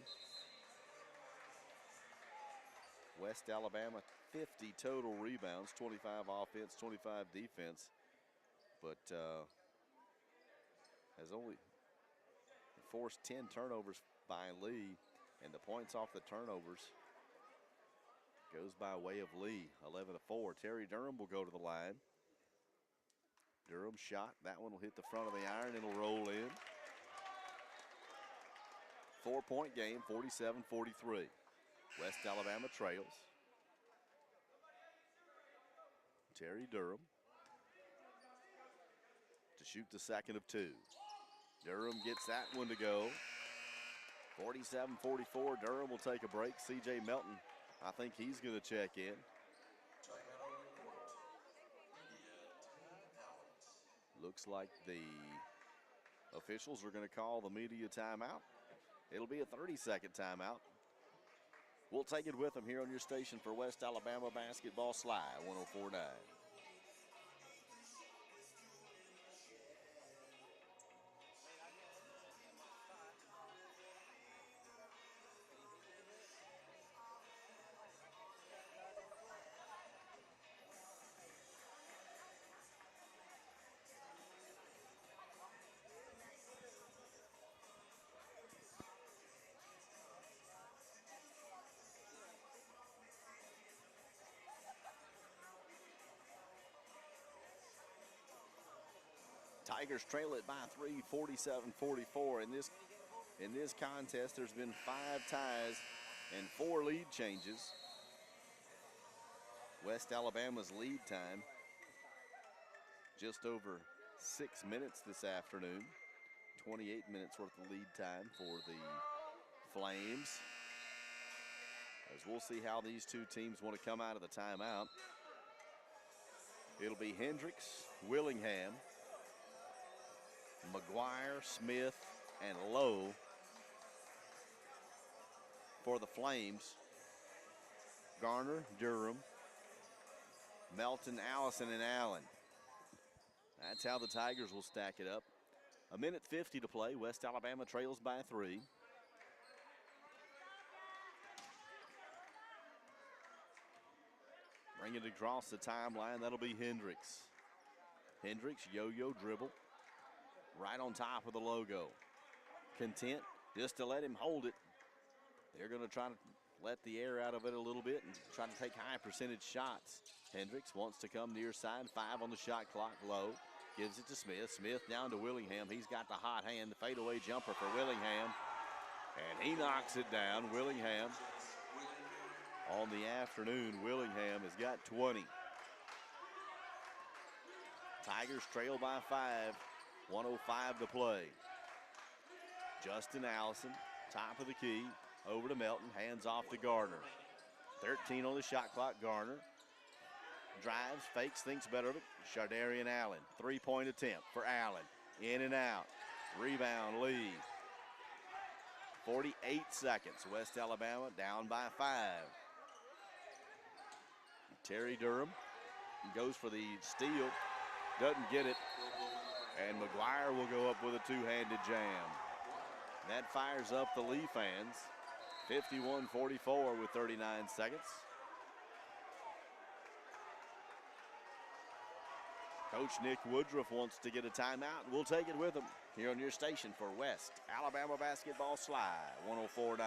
West Alabama, 50 total rebounds, 25 offense, 25 defense, but has only forced 10 turnovers by Lee, and the points off the turnovers goes by way of Lee, 11-4. Terry Durham will go to the line. Durham shot. That one will hit the front of the iron. It'll roll in. 4-point game, 47-43. West Alabama trails. Terry Durham to shoot the second of two. Durham gets that one to go. 47-44. Durham will take a break. C.J. Melton, I think he's going to check in. Looks like the officials are going to call the media timeout. It'll be a 30-second timeout. We'll take it with them here on your station for West Alabama Basketball Slide, 104.9. Tigers trail it by 3, 47-44. In this contest, there's been 5 ties and 4 lead changes. West Alabama's lead time just over 6 minutes this afternoon. 28 minutes worth of lead time for the Flames. As we'll see how these two teams want to come out of the timeout. It'll be Hendricks, Willingham, McGuire, Smith, and Lowe for the Flames. Garner, Durham, Melton, Allison, and Allen. That's how the Tigers will stack it up. 1:50 to play. West Alabama trails by 3. Bring it across the timeline. That'll be Hendricks. Hendricks, yo-yo dribble. Right on top of the logo. Content just to let him hold it. They're going to try to let the air out of it a little bit and try to take high percentage shots. Hendricks wants to come near side. 5 on the shot clock. Low gives it to Smith. Smith down to Willingham. He's got the hot hand. The fadeaway jumper for Willingham. And he knocks it down. Willingham on the afternoon. Willingham has got 20. Tigers trail by 5. 1:05 to play. Justin Allison, top of the key, over to Melton, hands off to Gardner. 13 on the shot clock, Garner. Drives, fakes, thinks better of it. Shardarian Allen, 3-point attempt for Allen. In and out. Rebound, Lee. 48 seconds. West Alabama down by 5. Terry Durham goes for the steal. Doesn't get it. And McGuire will go up with a two-handed jam. That fires up the Lee fans. 51-44 with 39 seconds. Coach Nick Woodruff wants to get a timeout. We'll take it with him here on your station for West Alabama Basketball Slide, 104.9.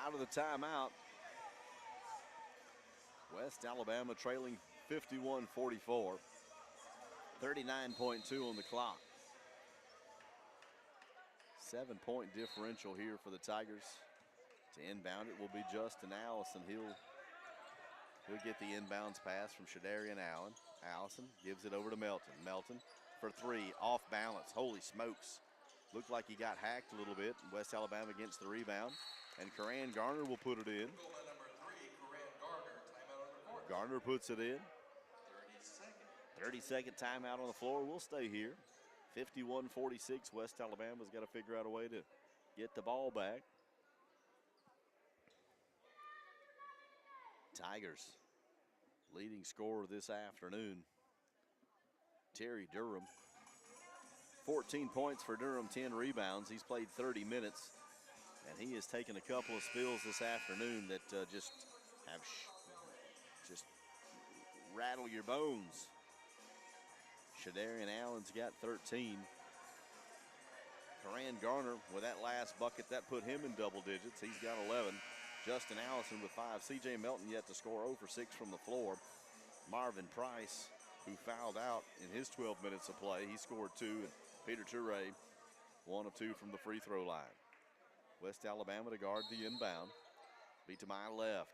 Out of the timeout. West Alabama trailing 51-44. 39.2 on the clock. 7-point differential here for the Tigers. To inbound it will be Justin Allison. He'll get the inbounds pass from Shadarian Allen. Allison gives it over to Melton. Melton for three, off balance. Holy smokes. Looked like he got hacked a little bit. West Alabama against the rebound. And Karan Garner will put it in. Garner puts it in. 30-second timeout on the floor. We'll stay here. 51-46. West Alabama's got to figure out a way to get the ball back. Tigers leading scorer this afternoon, Terry Durham. 14 points for Durham, 10 rebounds. He's played 30 minutes, and he has taken a couple of spills this afternoon that just rattle your bones. Shadarian Allen's got 13. Karan Garner with that last bucket, that put him in double digits. He's got 11. Justin Allison with 5. C.J. Melton yet to score 0 for 6 from the floor. Marvin Price, who fouled out in his 12 minutes of play, he scored 2. And Peter Toure, 1 of 2 from the free throw line. West Alabama to guard the inbound. Be to my left.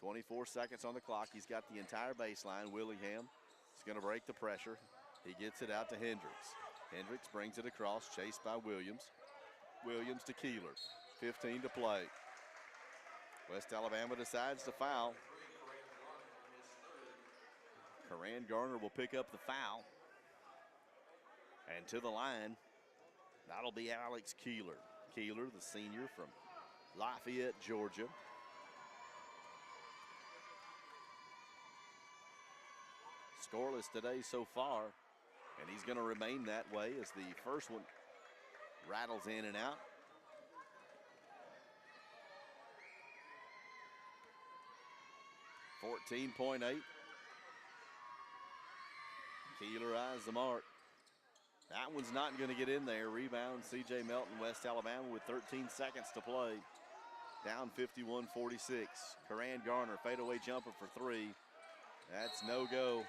24 seconds on the clock. He's got the entire baseline. Willingham is going to break the pressure. He gets it out to Hendricks. Hendricks brings it across, chased by Williams. Williams to Keeler. 15 to play. West Alabama decides to foul. Karan Garner will pick up the foul. And to the line, that'll be Alex Keeler. Keeler, the senior from Lafayette, Georgia. Scoreless today so far, and he's going to remain that way as the first one rattles in and out. .8. Keeler eyes the mark. That one's not going to get in there. Rebound, C.J. Melton, West Alabama with 13 seconds to play. Down 51-46. Karan Garner, fadeaway jumper for 3. That's no go.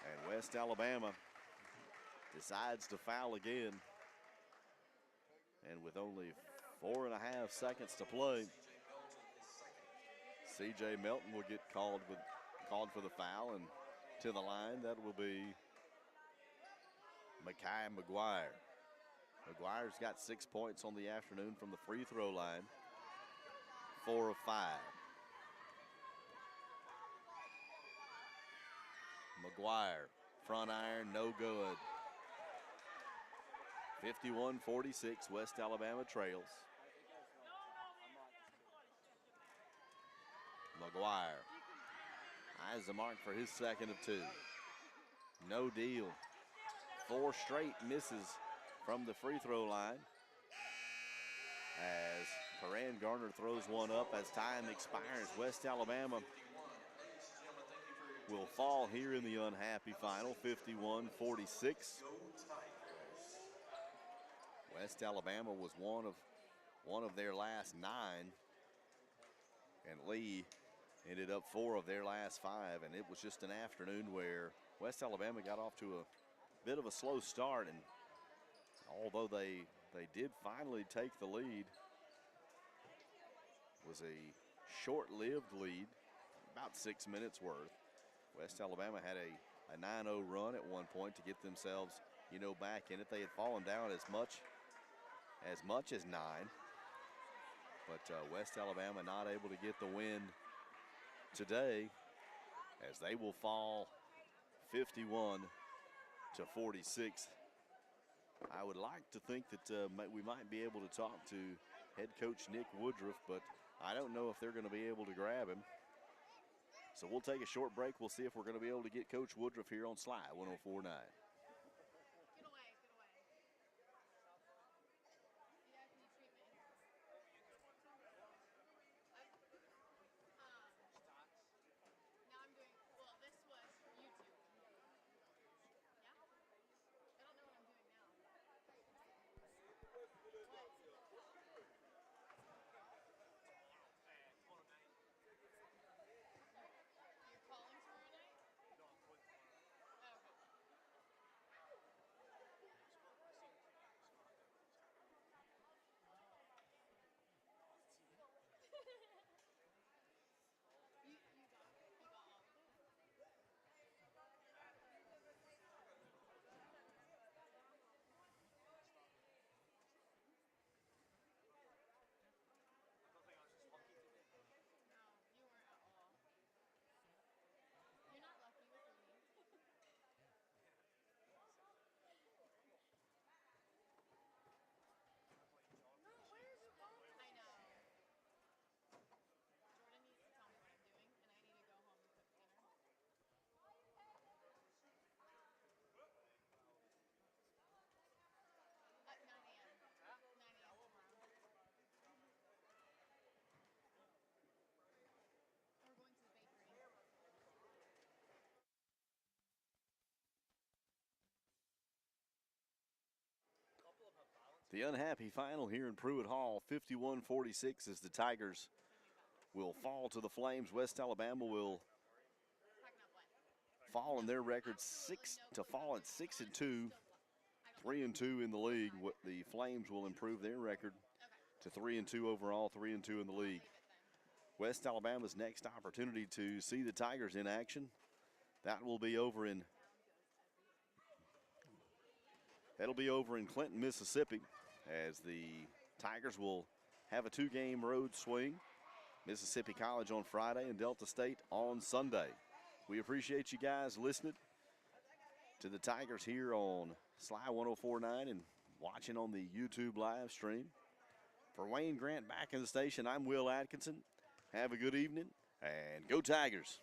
And West Alabama decides to foul again. And with only 4.5 seconds to play, C.J. Melton will get called for the foul, and to the line, that will be Mekhi McGuire. McGuire's got 6 points on the afternoon from the free throw line. 4 of 5. McGuire, front iron, no good. 51-46, West Alabama trails. McGuire eyes the mark for his second of 2. No deal. 4 straight misses from the free throw line as Karan Garner throws one up as time expires. West Alabama will fall here in the unhappy final, 51-46. West Alabama was one of their last 9, and Lee ended up 4 of their last 5, and it was just an afternoon where West Alabama got off to a bit of a slow start, and although they did finally take the lead, it was a short-lived lead, about 6 minutes worth. West Alabama had a 9-0 run at one point to get themselves, back in it. They had fallen down as much as 9, but West Alabama not able to get the win today, as they will fall 51-46. I would like to think that we might be able to talk to head coach Nick Woodruff, but I don't know if they're going to be able to grab him. So we'll take a short break. We'll see if we're going to be able to get Coach Woodruff here on Sly 104.9. The unhappy final here in Pruitt Hall, 51-46, as the Tigers will fall to the Flames. West Alabama will fall in their record fall at 6-2, 3-2 in the league. The Flames will improve their record to 3-2 overall, 3-2 in the league. West Alabama's next opportunity to see the Tigers in action, that'll be over in Clinton, Mississippi, as the Tigers will have a 2-game road swing. Mississippi College on Friday and Delta State on Sunday. We appreciate you guys listening to the Tigers here on Sly 104.9 and watching on the YouTube live stream. For Wayne Grant back in the station, I'm Will Atkinson. Have a good evening, and go Tigers.